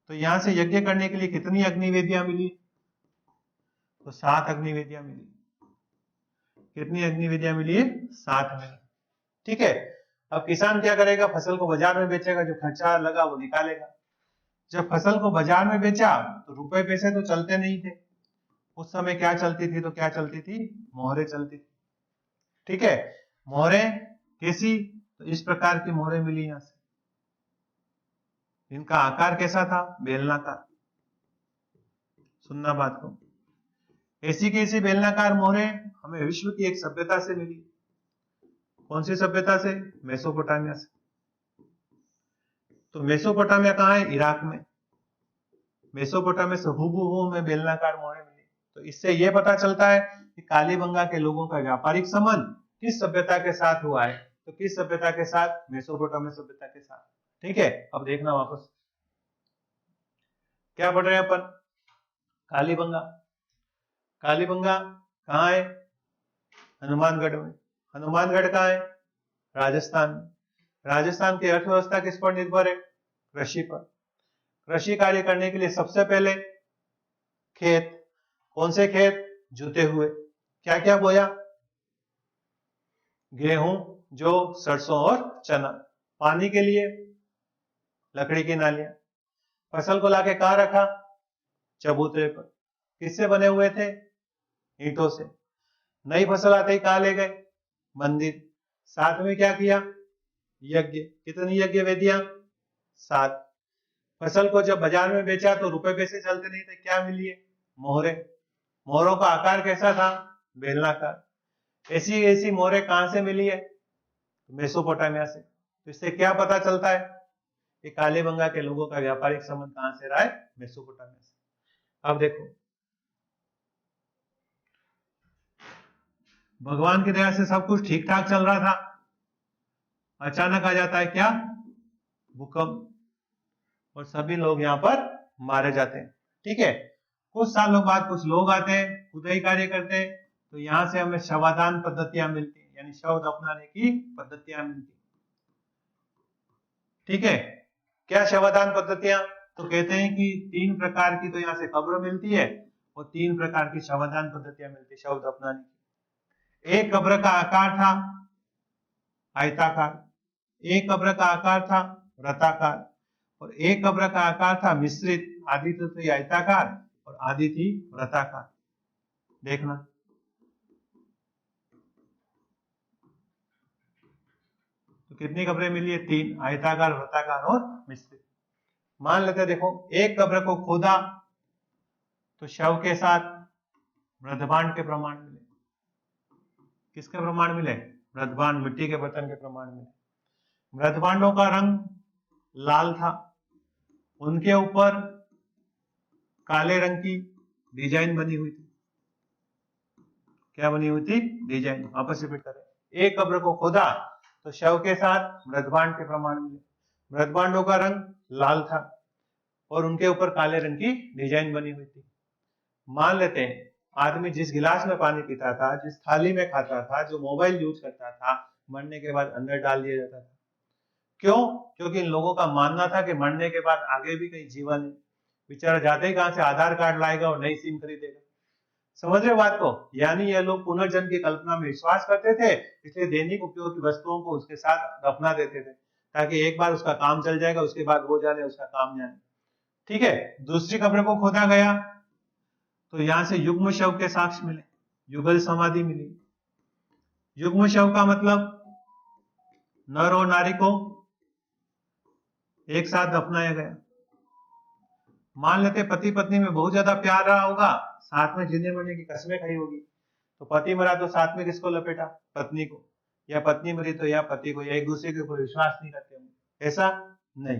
तो यहां से यज्ञ करने के लिए कितनी अग्निवेदियां मिली, तो 7 अग्निवेदियां मिली। कितनी अग्निवेदियां मिली, 7 मिली। ठीक है, अब किसान क्या करेगा, फसल को बाजार में बेचेगा, जो खर्चा लगा वो निकालेगा। जब फसल को बाजार में बेचा तो रुपए पैसे तो चलते नहीं थे। उस समय क्या चलती थी, तो क्या चलती थी, मोहरे चलती थी। ठीक है, मोहरें कैसी? तो इस प्रकार की मोहरें मिली यहां से। इनका आकार कैसा था? बेलनाकार। सुनना बात को, ऐसी कैसी बेलनाकार मोहरें हमें विश्व की एक सभ्यता से मिली। कौन सी सभ्यता से? मेसोपोटामिया से। तो मेसोपोटामिया कहाँ है? इराक में। मेसोपोटामिया से हुबहू में बेलनाकार मोहरें मिली। तो इससे यह पता चलता है कि कालीबंगा के लोगों का व्यापारिक संबंध किस सभ्यता के साथ हुआ है? तो किस सभ्यता के साथ? मेसोपोटामिया सभ्यता के साथ। ठीक है, अब देखना वापस क्या पढ़ रहे हैं अपन। कालीबंगा। कालीबंगा कहाँ है? हनुमानगढ़ में। हनुमानगढ़ कहाँ है? राजस्थान में। राजस्थान की अर्थव्यवस्था किस पर निर्भर है? कृषि पर। कृषि कार्य करने के लिए सबसे पहले खेत, कौन से खेत? जुते हुए। क्या क्या बोया? गेहूं, जौ, सरसों और चना। पानी के लिए लकड़ी की नालियां। फसल को लाके कहां रखा? चबूतरे पर। किससे बने हुए थे? ईंटों से। नई फसल आते ही कहां ले गए? मंदिर। साथ में क्या किया? यज्ञ। कितनी यज्ञ वेदियां? 7। फसल को जब बाजार में बेचा तो रुपए पैसे चलते नहीं थे, क्या मिली है? मोहरे। मोहरों का आकार कैसा था? बेलनाकार। ऐसी ऐसी मोहरें कहां से मिली है? मेसोपोटामिया से। तो इससे क्या पता चलता है कि कालीबंगा के लोगों का व्यापारिक संबंध कहां से रहा है? मेसोपोटामिया से। अब देखो, भगवान की दया से सब कुछ ठीक ठाक चल रहा था, अचानक आ जाता है क्या? भूकंप, और सभी लोग यहाँ पर मारे जाते हैं। ठीक है, कुछ सालों बाद कुछ लोग आते हैं, खुदाई कार्य करते हैं, तो यहाँ से हमें शवदान पद्धतियां मिलती हैं, यानी शव दफनाने की पद्धतियां मिलती हैं। ठीक है, क्या शवदान पद्धतियां? तो कहते हैं कि 3 प्रकार की तो यहाँ से कब्र मिलती है और 3 प्रकार की शवदान पद्धतियां मिलती है शव दफनाने की। एक कब्र का आकार था आयताकार, एक कब्र का आकार था वृत्ताकार, और एक कब्र का आकार था मिश्रित। आधी तो थी आयताकार और आधी थी वृत्ताकार। देखना, तो कितनी कब्रें मिली है? 3, आयताकार, वृत्ताकार और मिश्रित। मान लेते हैं, देखो, एक कब्र को खोदा तो शव के साथ मृदभांड के प्रमाण मिले। किसके प्रमाण मिले? मृदभांड, मिट्टी के बर्तन के प्रमाण मिले। मृदभांडों का रंग लाल था, उनके ऊपर काले रंग की डिजाइन बनी हुई थी। क्या बनी हुई थी? डिजाइन। वापस रिपीट करें, एक कब्र को खोदा तो शव के साथ मृदभांड के प्रमाण मिले। मृदभांडों का रंग लाल था और उनके ऊपर काले रंग की डिजाइन बनी हुई थी। मान लेते हैं आदमी जिस गिलास में पानी पीता था, जिस थाली में खाता था, जो मोबाइल यूज करता था, मरने के बाद अंदर डाल दिया जाता था। क्यों? क्योंकि इन लोगों का मानना था कि मरने के बाद आगे भी कहीं जीवन है। बेचारा जाते ही कहां से आधार कार्ड लाएगा और नई सिम खरीदेगा। समझ रहे बात को? यानी ये लोग पुनर्जन्म की कल्पना में विश्वास करते थे, इसलिए दैनिक उपयोग की वस्तुओं को उसके साथ दफना देते थे, ताकि एक बार उसका काम चल जाएगा, उसके बाद वो जाने उसका काम जाने। ठीक है, दूसरी कब्र को खोदा गया तो यहां से युग्म शव के साक्ष्य मिले, युगल समाधि मिली। युग्म शव का मतलब नर और नारी को एक साथ दफनाया गया। मान लेते पति पत्नी में बहुत ज्यादा प्यार रहा होगा, साथ में जीने मरने की कसमें खाई होगी, तो पति मरा तो साथ में किसको लपेटा? पत्नी को। या पत्नी मरी तो या पति को, या एक दूसरे के ऊपर विश्वास नहीं करते होंगे। ऐसा नहीं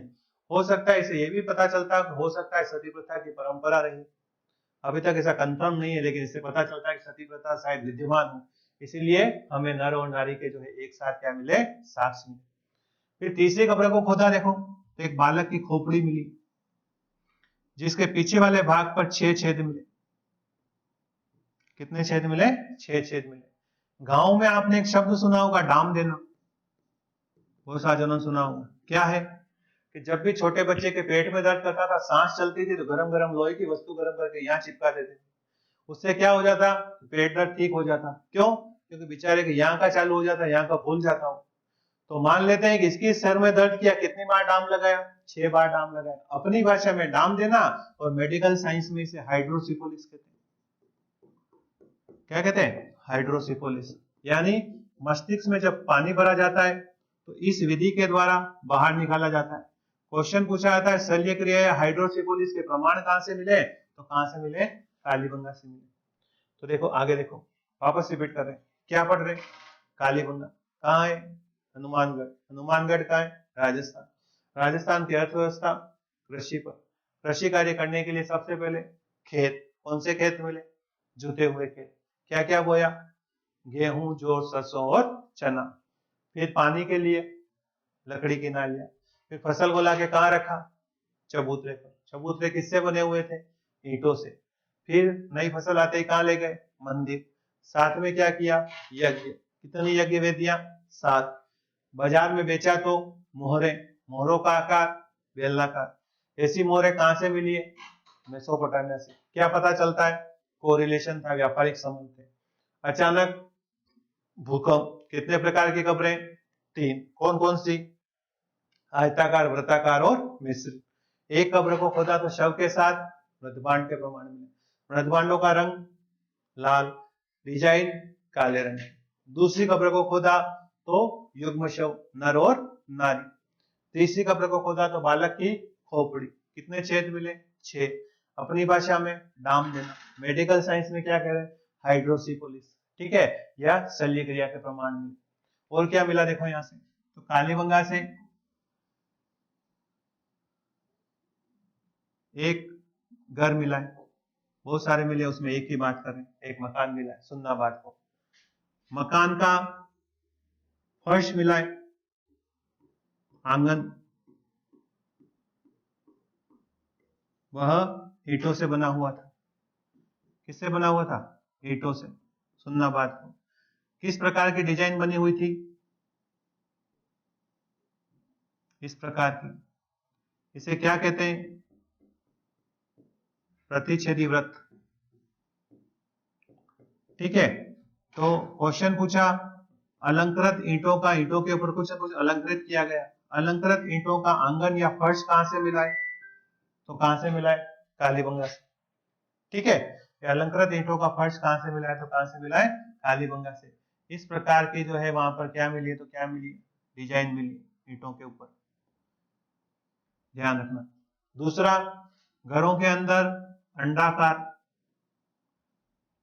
हो सकता है। इसे ये भी पता चलता हो सकता है सती प्रथा की परंपरा रही। अभी तक ऐसा कंफर्म नहीं है, लेकिन इससे पता चलता है कि सती प्रथा शायद विद्यमान हो, इसीलिए हमें नर और नारी के जो है एक साथ क्या मिले? साक्ष्य मिले। फिर तीसरी कब्र को खोदा, देखो तो एक बालक की खोपड़ी मिली, जिसके पीछे वाले भाग पर 6 छेद मिले। कितने छेद मिले? 6 छेद मिले। गांव में आपने एक शब्द सुना होगा, डाम देना। बहुत सारे जनों सुना होगा। क्या है कि जब भी छोटे बच्चे के पेट में दर्द करता था, सांस चलती थी, तो गरम गरम लोहे की वस्तु गरम करके यहाँ चिपका देते थे। उससे क्या हो जाता? पेट दर्द ठीक हो जाता। क्यों? क्योंकि बेचारे के यहाँ का चालू हो जाता, यहाँ का भूल जाता हो। तो मान लेते हैं कि इसकी सर में दर्द किया, कितनी बार डाम लगाया? 6 बार डाम लगाया। अपनी भाषा में डाम देना, और मेडिकल साइंस में इसे हाइड्रोसिफोलिस कहते हैं। क्या कहते हैं? हाइड्रोसिफोलिस। यानी मस्तिष्क में जब पानी भरा जाता है तो इस विधि के द्वारा बाहर निकाला जाता है। क्वेश्चन पूछा जाता है शल्य क्रिया या हाइड्रोसिफोलिस के प्रमाण कहां से मिले, तो कहां से मिले, कालीबंगा से मिले। तो देखो आगे देखो, वापस रिपीट कर रहे हैं, क्या पढ़ रहे हैं, कालीबंगा कहाँ है, हनुमानगढ़। हनुमानगढ़ कहाँ है, राजस्थान। राजस्थान की अर्थव्यवस्था कृषि पर। कृषि कार्य करने के लिए सबसे पहले खेत, कौन से खेत मिले, जुते हुए खेत। क्या क्या बोया, गेहूं, जौ, सरसों और चना। फिर पानी के लिए लकड़ी की नालियां। फिर फसल को लाके कहाँ रखा, चबूतरे पर। चबूतरे किससे बने हुए थे, ईंटों से। फिर नई फसल आते ही कहाँ ले गए, मंदिर। साथ में क्या किया, यज्ञ। कितनी यज्ञ वेदियां, 7। बाजार में बेचा तो मोहरे, मोहरों का आकार बेलनाकार। ऐसी मोहरें कहां से मिली है, मेसोपोटामिया से। क्या पता चलता है, कोरिलेशन था, व्यापारिक संबंध थे। अचानक भूकंप, कितने प्रकार की कब्रें, 3। कौन कौन सी, आयताकार, वृत्ताकार और मिश्र। एक कब्र को खोदा तो शव के साथ मृदभांड के प्रमाण मिले। मृदभांडों का रंग लाल, डिजाइन काले रंग। दूसरी कब्र को खोदा तो युग्म शव, नर और नारी। तीसरी कब्र को खोदा तो बालक की खोपड़ी। कितने छेद मिले, 6। अपनी भाषा में डाम देना। मेडिकल साइंस में क्या कह रहे हैं, हाइड्रोसिफोलिस, ठीक है, या शल्य क्रिया के प्रमाण मिले। और क्या मिला देखो यहां से, तो कालीबंगा से एक घर मिला है, बहुत सारे मिले, उसमें एक ही बात कर रहे हैं, एक मकान मिला है, सुनना बात को। मकान का फर्श मिला है, आंगन वह ईंटों से बना हुआ था। किससे बना हुआ था, ईंटों से। सुनना बात को, किस प्रकार की डिजाइन बनी हुई थी, इस प्रकार की। इसे क्या कहते हैं, प्रतिच्छेदी व्रत, ठीक है। तो क्वेश्चन पूछा, अलंकृत ईंटों का, ईंटों के ऊपर कुछ अलंकृत किया गया। अलंकृत ईंटों का आंगन या फर्श कहां से मिला है, तो कहां से मिला है, कालीबंगा से, ठीक है। अलंकृत ईंटों का फर्श कहां से मिला है, तो कहां से मिला है, कालीबंगा से। इस प्रकार की जो है वहां पर क्या मिली है, तो क्या मिली, डिजाइन मिली ईंटों के ऊपर, ध्यान रखना। दूसरा, घरों के अंदर अंडाकार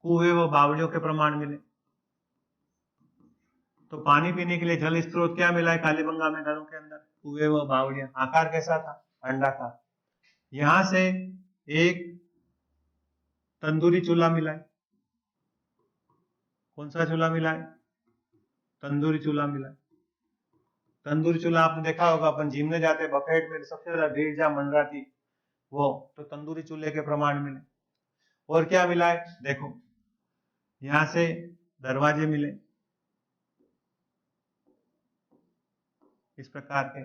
कुएं व बावलियों के प्रमाण मिले। तो पानी पीने के लिए जल स्रोत क्या मिला है कालीबंगा में, घरों के अंदर कुएं व बावलियां। आकार कैसा था, अंडाकार। यहां से एक तंदूरी चूल्हा मिला है। कौन सा चूल्हा मिला है, तंदूरी चूल्हा मिला है। तंदूरी चूल्हा आपने देखा होगा, अपन जिम में जाते बफेट में सबसे ज्यादा भीड़ जहां मंडराती, वो तो तंदूरी चूल्हे के प्रमाण मिले। और क्या मिला है, देखो यहां से दरवाजे मिले, इस प्रकार के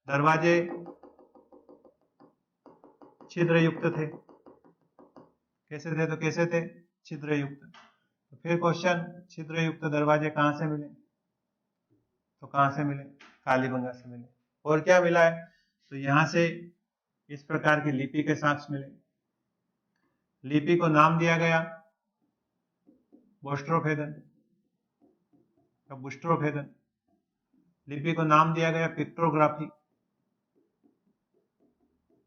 दरवाजे छिद्र युक्त थे। कैसे थे, तो कैसे थे, छिद्र युक्त। तो फिर क्वेश्चन, छिद्र युक्त दरवाजे कहां से मिले, तो कहां से मिले, कालीबंगा से मिले। और क्या मिला है, तो यहां से इस प्रकार की लिपि के साक्ष्य मिले। लिपि को नाम दिया गया बोस्ट्रोफेदन, बुस्ट्रोफेदन। लिपि को नाम दिया गया पिक्टोग्राफी।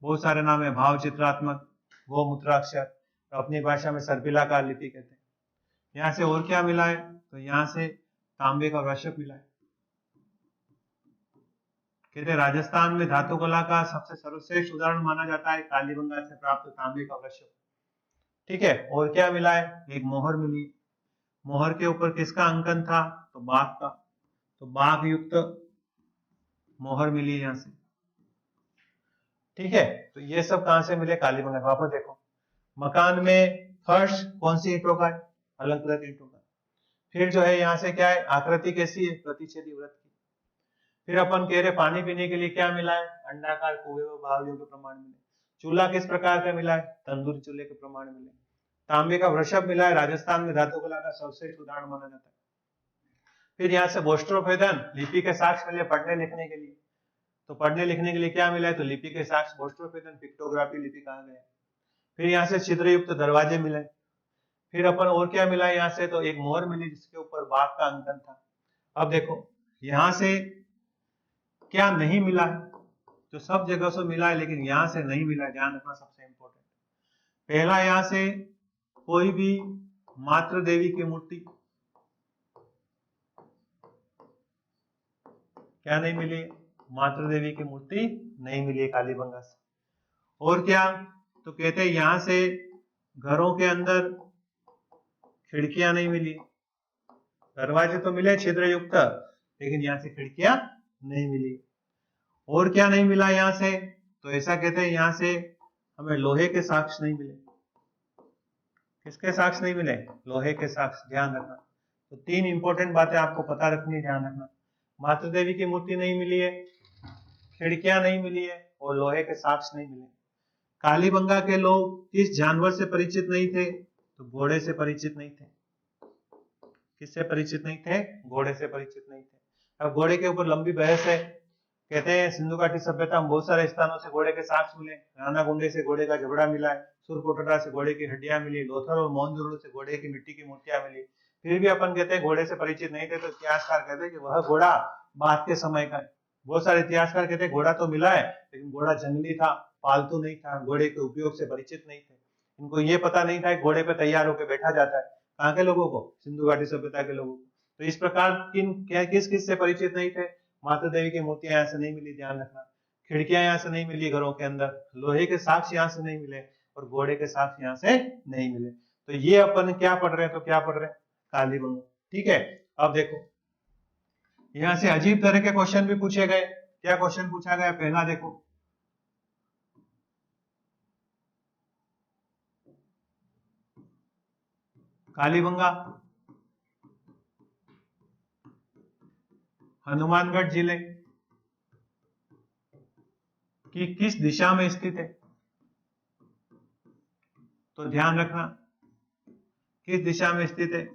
बहुत सारे नाम है, भाव चित्रात्मक, गोमुद्राक्षर, तो अपनी भाषा में सर्पिलाकार लिपि कहते हैं। यहाँ से और क्या मिला है, तो यहाँ से तांबे का वृषभ मिला है। कहते हैं राजस्थान में धातु कला का सबसे सर्वश्रेष्ठ उदाहरण माना जाता है कालीबंगा से प्राप्त तांबे का वृषभ, ठीक है। और क्या मिला है, एक मोहर मिली। मोहर के ऊपर किसका अंकन था, तो बाघ का। तो बाघ युक्त मोहर मिली यहाँ से, ठीक है। तो ये सब कहां से मिले, कालीबंगा। वापस देखो, मकान में फर्श कौन सी ईंटों का है, अलंकृत ईंटों का। फिर जो है यहाँ से क्या है, आकृति कैसी है, प्रतिच्छेदी व्रत की। फिर अपन कह रहे पानी पीने के लिए क्या मिला है, अंडाकार कुएं व बावलियों के प्रमाण मिले। चूल्हा किस प्रकार का मिला है, तंदूरी चूल्हे के प्रमाण मिले। तांबे का वृषभ मिला है, राजस्थान में धातु कला का सर्वश्रेष्ठ उदाहरण माना जाता है। फिर यहाँ से बोस्ट्रोफेदन, लिपि के साक्ष्य मिले पढ़ने लिखने के लिए। तो पढ़ने लिखने के लिए क्या मिला है, तो लिपि के साक्ष्य, बोस्ट्रोफेदन, पिक्टोग्राफी लिपि कहा गया। फिर यहाँ से छिद्रयुक्त दरवाजे मिले। फिर अपन और क्या मिला है यहाँ से, तो एक मोहर मिली जिसके ऊपर बाघ का अंकन था। अब देखो यहां से क्या नहीं मिला है, तो सब जगह से मिला है लेकिन यहां से नहीं मिला, ध्यान रखना सबसे इंपॉर्टेंट। पहला, यहां से कोई भी मातृ देवी की मूर्ति क्या नहीं मिली, मातृ देवी की मूर्ति नहीं मिली है कालीबंगा से। और क्या, तो कहते हैं यहां से घरों के अंदर खिड़कियां नहीं मिली, दरवाजे तो मिले छिद्र युक्त लेकिन यहां से खिड़कियां नहीं मिली। और क्या नहीं मिला यहां से, तो ऐसा कहते हैं यहां से हमें लोहे के साक्ष्य नहीं मिले। किसके साक्ष्य नहीं मिले, लोहे के साक्ष्य, ध्यान रखना। तो तीन इंपॉर्टेंट बातें आपको पता रखनी है, ध्यान रखना। मातृ देवी की मूर्ति नहीं मिली है, खिड़कियां नहीं मिली है और लोहे के साक्ष्य नहीं मिले। कालीबंगा के लोग किस जानवर से परिचित नहीं थे, तो घोड़े से परिचित नहीं थे। किससे परिचित नहीं थे, घोड़े से परिचित नहीं थे। अब घोड़े के ऊपर लंबी बहस है, कहते हैं सिंधु घाटी सभ्यता में बहुत सारे स्थानों से घोड़े के साक्ष्य मिले। राना गुंडे से घोड़े का जबड़ा मिला है, सुरकोटड़ा से घोड़े की हड्डियां मिली, लोथल और मोहनजोदड़ो से घोड़े की मिट्टी की मूर्तियां मिली। फिर भी अपन कहते हैं घोड़े से परिचित नहीं थे, तो इतिहासकार कहते हैं कि वह घोड़ा बाद के समय का है। बहुत सारे इतिहासकार कहते हैं घोड़ा तो मिला है लेकिन घोड़ा जंगली था, पालतू नहीं था, घोड़े के उपयोग से परिचित नहीं थे। इनको ये पता नहीं था कि घोड़े पे तैयार होकर बैठा जाता है। कहाँ के लोगों को, सिंधु घाटी सभ्यता के लोगों को। तो इस प्रकार किस किस से परिचित नहीं थे, माता देवी की मूर्तियां यहाँ से नहीं मिली, ध्यान रखना। खिड़कियां यहाँ से नहीं मिली घरों के अंदर, लोहे के साक्ष्य यहाँ से नहीं मिले और घोड़े के साक्ष्य यहाँ से नहीं मिले। तो ये अपन क्या पढ़ रहे हैं, तो क्या पढ़ रहे हैं, कालीबंगा। ठीक है, अब देखो यहां से अजीब तरह के क्वेश्चन भी पूछे गए। क्या क्वेश्चन पूछा गया, पहला देखो, कालीबंगा हनुमानगढ़ जिले की किस दिशा में स्थित है, तो ध्यान रखना किस दिशा में स्थित है,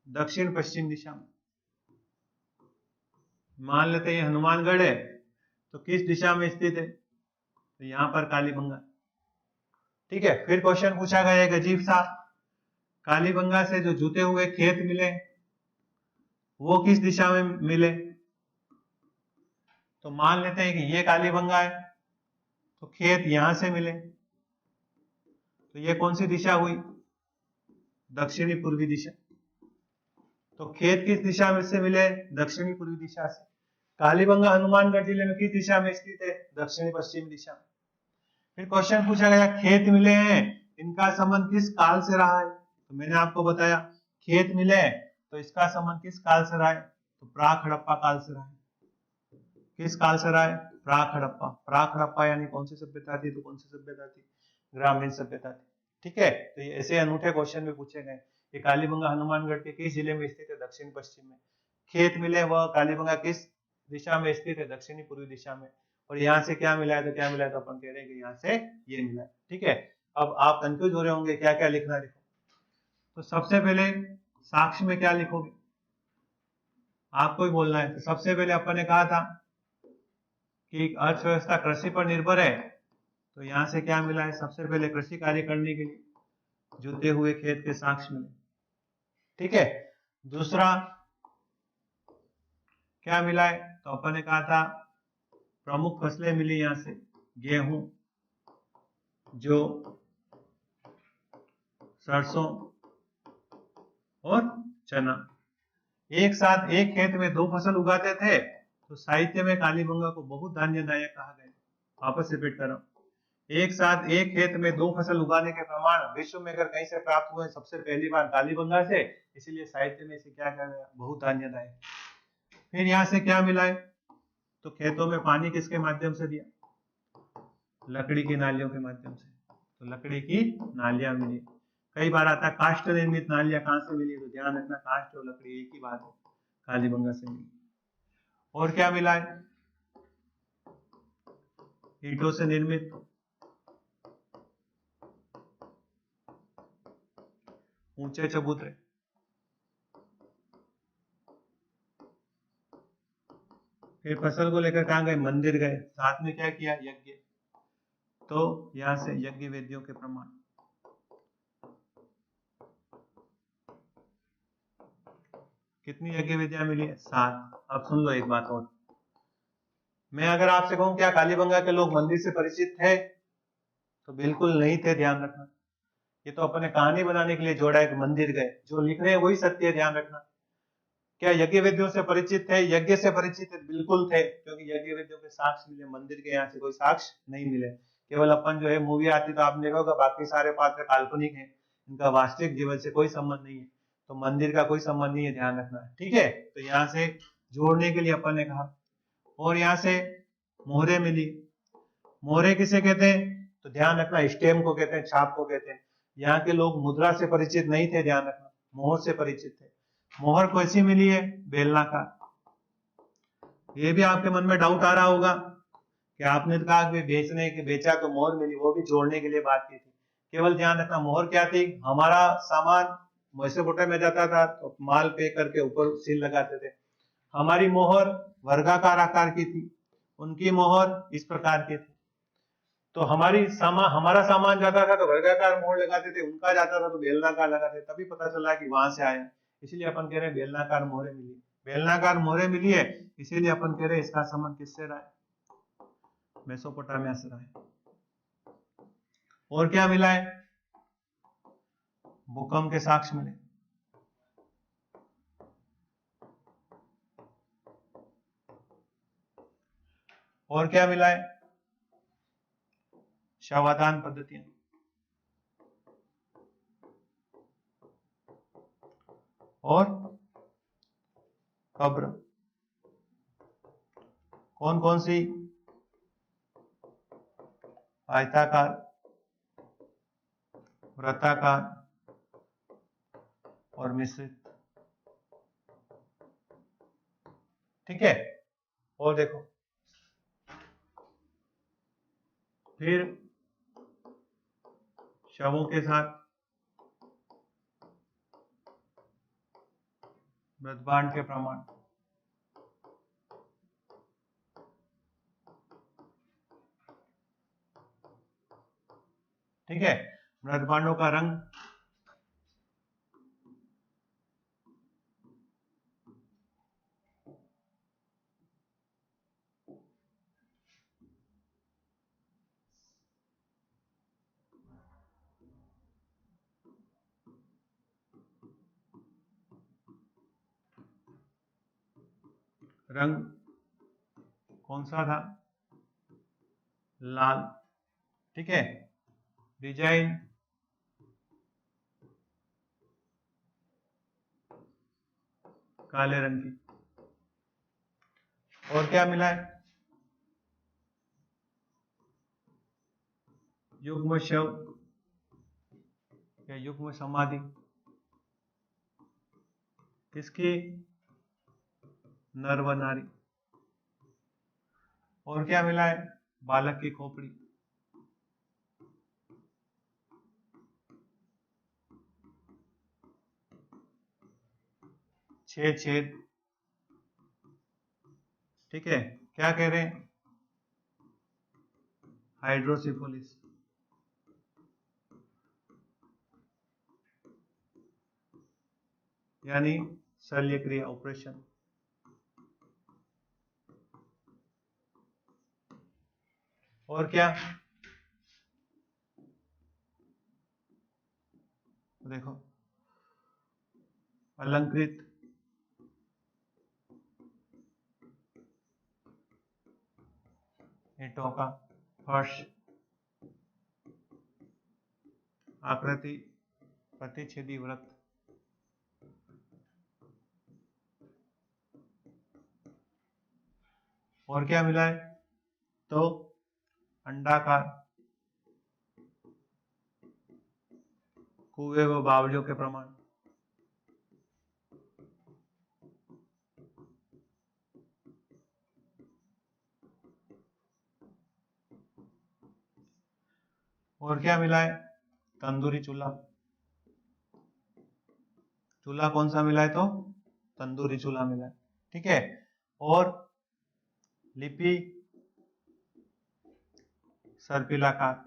दक्षिण पश्चिम दिशा में। मान लेते हैं ये हनुमानगढ़ है, तो किस दिशा में स्थित है, तो यहां पर कालीबंगा। ठीक है, फिर क्वेश्चन पूछा गया एक अजीब सा, कालीबंगा से जो जुते हुए खेत मिले वो किस दिशा में मिले। तो मान लेते हैं कि ये कालीबंगा है, तो खेत यहां से मिले, तो ये कौन सी दिशा हुई, दक्षिणी पूर्वी दिशा। तो खेत किस दिशा में से मिले, दक्षिणी पूर्वी दिशा से। कालीबंगा हनुमानगढ़ जिले में किस दिशा में स्थित है, दक्षिणी पश्चिमी दिशा में। फिर क्वेश्चन पूछा गया खेत मिले हैं, इनका संबंध किस काल से रहा है, तो मैंने आपको बताया खेत मिले तो इसका संबंध किस काल से रहा है, तो प्राक हड़प्पा काल से रहा है। किस काल से रहा है, प्राक हड़प्पा। प्राक हड़प्पा यानी कौन सी सभ्यता थी, तो कौन सी सभ्यता थी, ग्रामीण सभ्यता थी। ठीक है, तो ये ऐसे अनूठे क्वेश्चन भी पूछे गए। ये कालीबंगा हनुमानगढ़ के किस जिले में स्थित है, दक्षिण पश्चिम में। खेत मिले वह कालीबंगा किस दिशा में स्थित है, दक्षिणी पूर्वी दिशा में। और यहाँ से क्या मिला है, तो क्या मिला है, तो अपन कह रहे हैं कि यहाँ से ये मिला है। ठीक है, अब आप कंफ्यूज हो रहे होंगे क्या क्या लिखना, लिखो। तो सबसे पहले साक्ष्य में क्या लिखोगे, आपको ही बोलना है। तो सबसे पहले अपन ने कहा था कि अर्थव्यवस्था कृषि पर निर्भर है, तो यहाँ से क्या मिला है, सबसे पहले कृषि कार्य करने के लिए जुते हुए खेत के साक्ष्य मिले। ठीक है, दूसरा क्या मिला है, तो अपन ने कहा था प्रमुख फसलें मिली यहाँ से, गेहूं, जौ, सरसों और चना। एक साथ एक खेत में दो फसल उगाते थे, तो साहित्य में कालीबंगा को बहुत धान्यदायक कहा गया। वापस रिपीट कर रहा हूं, एक साथ एक खेत में दो फसल उगाने के प्रमाण विश्व में अगर कहीं से प्राप्त हुए सबसे पहली बार कालीबंगा से, इसीलिए साहित्य में इसे क्या कहा गया, बहुत धान्यदायक। फिर यहाँ से क्या मिला है, तो खेतों में पानी किसके माध्यम से दिया, लकड़ी की नालियों के माध्यम से। तो लकड़ी की नालियां मिली। कई बार आता है काष्ठ निर्मित नालियां कहां से मिली, तो ध्यान रखना काष्ठ और लकड़ी एक ही बात है, कालीबंगा से मिली। और क्या मिला है, ईंटों से निर्मित ऊंचे चबूतरे। फिर फसल को लेकर कहां गए, मंदिर गए, साथ में क्या किया, यज्ञ। तो यहां से यज्ञ वेदियों के प्रमाण। कितनी यज्ञ विद्या मिली है? 7। अब सुन लो एक बात और, मैं अगर आपसे कहूं क्या कालीबंगा के लोग मंदिर से परिचित थे? तो बिल्कुल नहीं थे, ध्यान रखना। ये तो अपने कहानी बनाने के लिए जोड़ा है कि मंदिर गए, जो लिख रहे हैं वही सत्य है, ध्यान रखना। क्या यज्ञ वेद्यों से परिचित थे? यज्ञ से परिचित बिल्कुल थे, क्योंकि यज्ञ वेद्यों के साक्ष्य मिले, मंदिर के यहाँ से कोई साक्ष्य नहीं मिले। केवल अपन जो है मूवी आती तो आपने देखा होगा बाकी सारे पात्र काल्पनिक हैं, इनका वास्तविक जीवन से कोई संबंध नहीं है, तो मंदिर का कोई संबंध नहीं है, ध्यान रखना है, ठीक है। तो यहाँ से जोड़ने के लिए अपन ने कहा। और यहाँ से मोहरे मिली। मोहरे किसे कहते हैं? तो ध्यान रखना, स्टेम को कहते हैं, छाप को कहते हैं। यहाँ के लोग मुद्रा से परिचित नहीं थे, ध्यान रखना, मोहर से परिचित थे। मोहर कैसी मिली है? बेलनाकार। ये भी आपके मन में डाउट आ रहा होगा कि आपने तो कहा कि बेचने के बेचा तो मोहर मिली, वो भी जोड़ने के लिए बात की थी। केवल ध्यान रखना, मोहर क्या थी? हमारा सामान मेसोपोटामिया में जाता था तो माल पे करके ऊपर सील लगाते थे। हमारी मोहर वर्गाकार आकार की थी, उनकी मोहर इस प्रकार की थी। तो हमारा सामान जाता था तो वर्गाकार मोहर लगाते थे, उनका जाता था तो बेलनाकार लगाते थे, तभी पता चला कि वहां से आया। इसलिए अपन कह रहे हैं बेलनाकार मोहरे मिली। बेलनाकार मोहरे मिली है, इसीलिए अपन कह रहे हैं इसका संबंध किससे रहा है? मेसोपोटामिया से रहा है। और क्या मिला है? भूकंप के साक्ष्य मिले। और क्या मिला है? शवाधान पद्धतियां। और कब्र। कौन कौन सी? आयताकार, वृत्ताकार और मिश्रित, ठीक है। और देखो फिर शवों के साथ मृदभांड के प्रमाण, ठीक है। मृदभांडों का रंग, रंग कौन सा था? लाल, ठीक है। डिजाइन काले रंग की। और क्या मिला है? युग्म शव या युग्म समाधि किसकी? नर व नारी। और क्या मिला है? बालक की खोपड़ी। छेद छेद, ठीक है। क्या कह रहे हैं? हाइड्रोसिफोलिस। यानी शल्य क्रिया, ऑपरेशन। और क्या? देखो अलंकृत, ईंटों का फर्श, आकृति प्रतिच्छेदी वृत्त, और क्या मिला है? तो अंडाकार, कुएं व बावलियों के प्रमाण। और क्या मिला है? तंदूरी चूल्हा। चूल्हा कौन सा मिला है? तो तंदूरी चूल्हा मिला है, ठीक है। और लिपि सर्पिलाकार,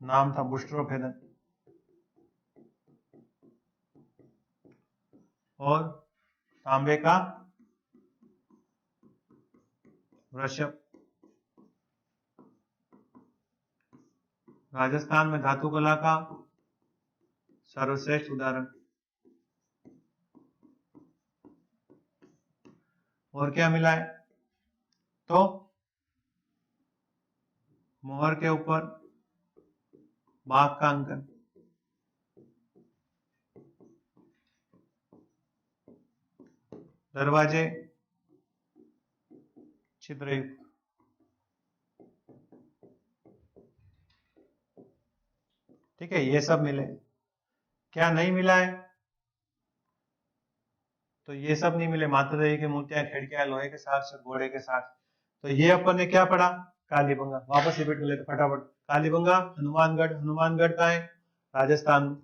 नाम था बुस्ट्रोफेदन। तांबे का वृषभ। राजस्थान में धातु कला का सर्वश्रेष्ठ उदाहरण। और क्या मिला है? तो मोहर के ऊपर बाघ का अंकन, दरवाजे छिद्रयुक्त, ठीक है, ये सब मिले। क्या नहीं मिला है? तो ये सब नहीं मिले, माता देवी की मूर्तियां, खिड़कियां, लोहे के साक्ष, घोड़े के साक्ष। तो ये अपन ने क्या पढ़ा? कालीबंगा। वापस रिपीट कर लेते फटाफट। कालीबंगा, हनुमानगढ़। हनुमानगढ़ कहाँ है? राजस्थान में।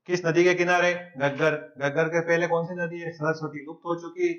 किस नदी के किनारे? घग्गर। घग्गर के पहले कौन सी नदी है? सरस्वती, लुप्त हो चुकी।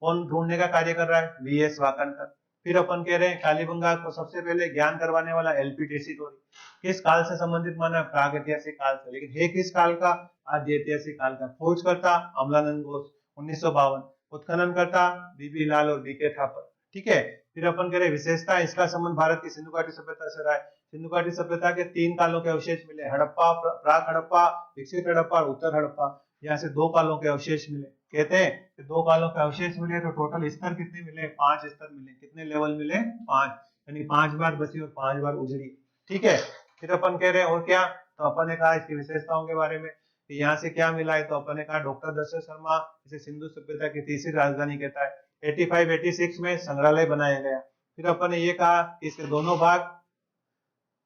कौन ढूंढने का कार्य कर रहा है? वीएस वाकणकर। फिर अपन कह रहे हैं कालीबंगा को सबसे पहले ज्ञान करवाने वाला एलपी टेसीटोरी। किस काल से संबंधित माना? प्राग ऐतिहासिक काल से। लेकिन है किस काल का? आद्य ऐतिहासिक काल का। खोजकर्ता अमलानंद घोष 1952। उत्खनन करता बीबी लाल और बीके थापर। ठीक है। फिर अपन कह रहे विशेषता, इसका संबंध भारत की सिंधु घाटी सभ्यता से रहा है। सिंधु घाटी सभ्यता के 3 कालों के अवशेष मिले, हड़प्पा, प्राक हड़प्पा, विकसित हड़प्पा और उत्तर हड़प्पा। यहाँ से 2 कालों के अवशेष मिले। कहते हैं कि 2 कालों के अवशेष मिले तो टोटल स्तर कितने मिले? 5 स्तर मिले। कितने लेवल मिले? 5, यानी 5 बार बसी और 5 बार उजड़ी। ठीक है। फिर अपन कह रहे हैं और क्या? तो अपन ने कहा इसकी विशेषताओं के बारे में, यहाँ से क्या मिला है? तो अपन ने कहा डॉक्टर दशरथ शर्मा इसे सिंधु सभ्यता की तीसरी राजधानी कहता है। 85-86 में संग्रहालय बनाया गया। फिर अपन ने ये कहा कि इसके दोनों भाग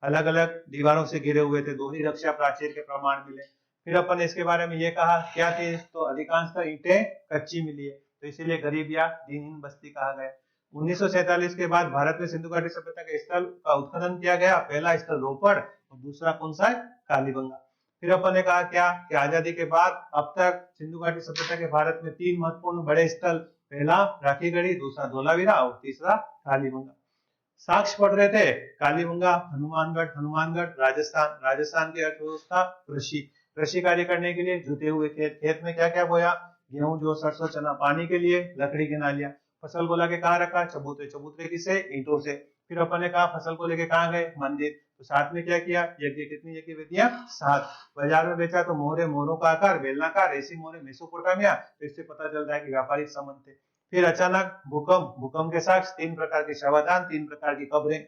अलग अलग दीवारों से घिरे हुए थे, दोहरी रक्षा प्राचीर के प्रमाण मिले। फिर अपन ने इसके बारे में ये कहा क्या थी? तो अधिकांशतः ईंटें कच्ची मिली है, तो इसीलिए गरीब या दीनहीन बस्ती कहा गया। 1947 के बाद भारत में सिंधु घाटी सभ्यता के स्थल का उत्खनन किया गया। पहला स्थल रोपड़ और दूसरा कौन सा है? कालीबंगा। फिर अपन ने कहा क्या कि आजादी के बाद अब तक सिंधु घाटी सभ्यता के भारत में 3 महत्वपूर्ण बड़े स्थल, पहला राखीगढ़ी, दूसरा धोलावीरा और तीसरा कालीबंगा। साक्ष्य पढ़ रहे थे कालीबंगा, हनुमानगढ़। हनुमानगढ़ राजस्थान। राजस्थान की अर्थव्यवस्था कृषि। कृषि कार्य करने के लिए जुते हुए खेत। खेत में क्या क्या बोया? गेहूं, जौ, सरसों, चना। पानी के लिए लकड़ी की नालियां। फसल को लाके कहाँ रखा? चबूतरे। चबूतरे किसे? ईंटों से। फिर अपन ने कहा फसल को लेके कहाँ गए? मंदिर। तो साथ में क्या किया? यज्ञ। कितनी यज्ञ विधियां? 7। बाजार में बेचा तो मोहरे, मोहरों का आकार बेलनाकार, ऐसी मोहरे मेसोपोटामिया। तो इससे पता चलता है कि व्यापारिक संबंध थे। फिर अचानक भूकंप। भूकंप के साक्ष्य 3 प्रकार के शवाधान, 3 प्रकार की कब्रें,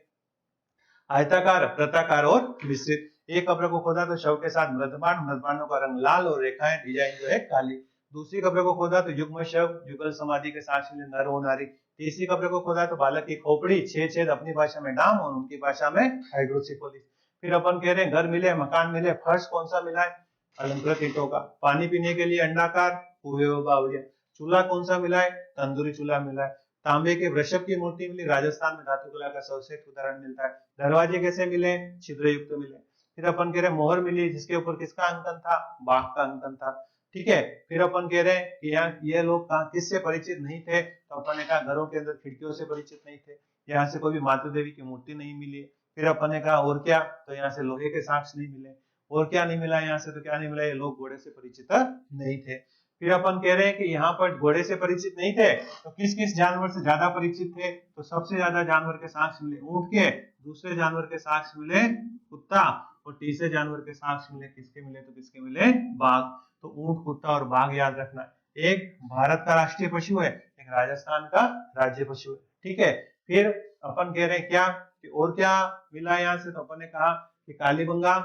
आयताकार, वृत्ताकार और मिश्रित। एक कब्र को खोदा तो शव के साथ मृदबाण, मृदबाणों का रंग लाल और रेखाएं, डिजाइन जो है काली। दूसरी कब्र को खोदा तो युग्म शव, युगल समाधि के साक्ष्य मिले, नर और नारी। तीसरी कब्र को खोदा तो बालक की खोपड़ी, 6 छेद, अपनी भाषा में डाम और उनकी भाषा में हाइड्रोसिफोलिस। फिर अपन कह रहे हैं घर मिले, मकान मिले। फर्श कौन सा मिला है? अलंकृत ईंटों का। पानी पीने के लिए अंडाकार कुएं व बावड़ियां। चूल्हा कौन सा मिला है? तंदूरी चूल्हा मिला है। तांबे के वृषभ की मूर्ति मिली। राजस्थान में धातु कला का सर्वश्रेष्ठ उदाहरण मिलता है। दरवाजे कैसे मिले? छिद्र युक्त मिले। फिर अपन कह रहे हैं मोहर मिली, जिसके ऊपर किसका अंकन था? बाघ का अंकन था। ठीक है। फिर अपन कह रहे हैं कि यहाँ ये लोग किससे परिचित नहीं थे? तो अपन ने कहा घरों के अंदर खिड़कियों से परिचित नहीं थे। यहाँ से कोई भी माता देवी की मूर्ति नहीं मिली। फिर अपन ने कहा और क्या? तो यहाँ से लोहे के साक्ष्य नहीं मिले। और क्या नहीं मिला यहाँ से? तो क्या नहीं मिला? ये लोग घोड़े से परिचित नहीं थे। फिर अपन कह रहे हैं कि यहाँ पर घोड़े से परिचित नहीं थे तो किस किस जानवर से ज्यादा परिचित थे? तो सबसे ज्यादा जानवर के साक्ष्य मिले ऊंट के, दूसरे जानवर के साक्ष्य मिले कुत्ता और तीसरे जानवर के साक्ष्य मिले किसके मिले? तो किसके मिले? बाघ। तो ऊंट, कुत्ता और बाघ याद रखना। एक भारत का राष्ट्रीय पशु है, एक राजस्थान का राज्य पशु है। ठीक है। फिर अपन कह रहे हैं क्या कि और क्या मिला यहाँ से? तो अपन ने कहा कि कालीबंगा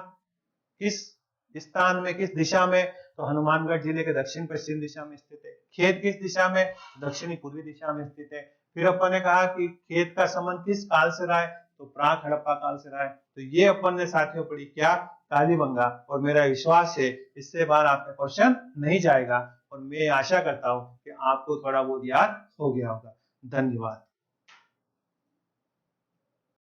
किस स्थान में, किस दिशा में? तो हनुमानगढ़ जिले के दक्षिण पश्चिम दिशा में स्थित है। खेत किस दिशा में? दक्षिणी पूर्वी दिशा में स्थित है। फिर अपन ने कहा कि खेत का संबंध किस काल से रहा है? तो प्राक हड़प्पा काल से रहा है। तो ये अपन ने साथियों पढ़ी क्या? कालीबंगा। और मेरा विश्वास है इससे बाहर आपका क्वेश्चन नहीं जाएगा और मैं आशा करता हूं कि आपको थोड़ा बहुत याद हो गया होगा। धन्यवाद।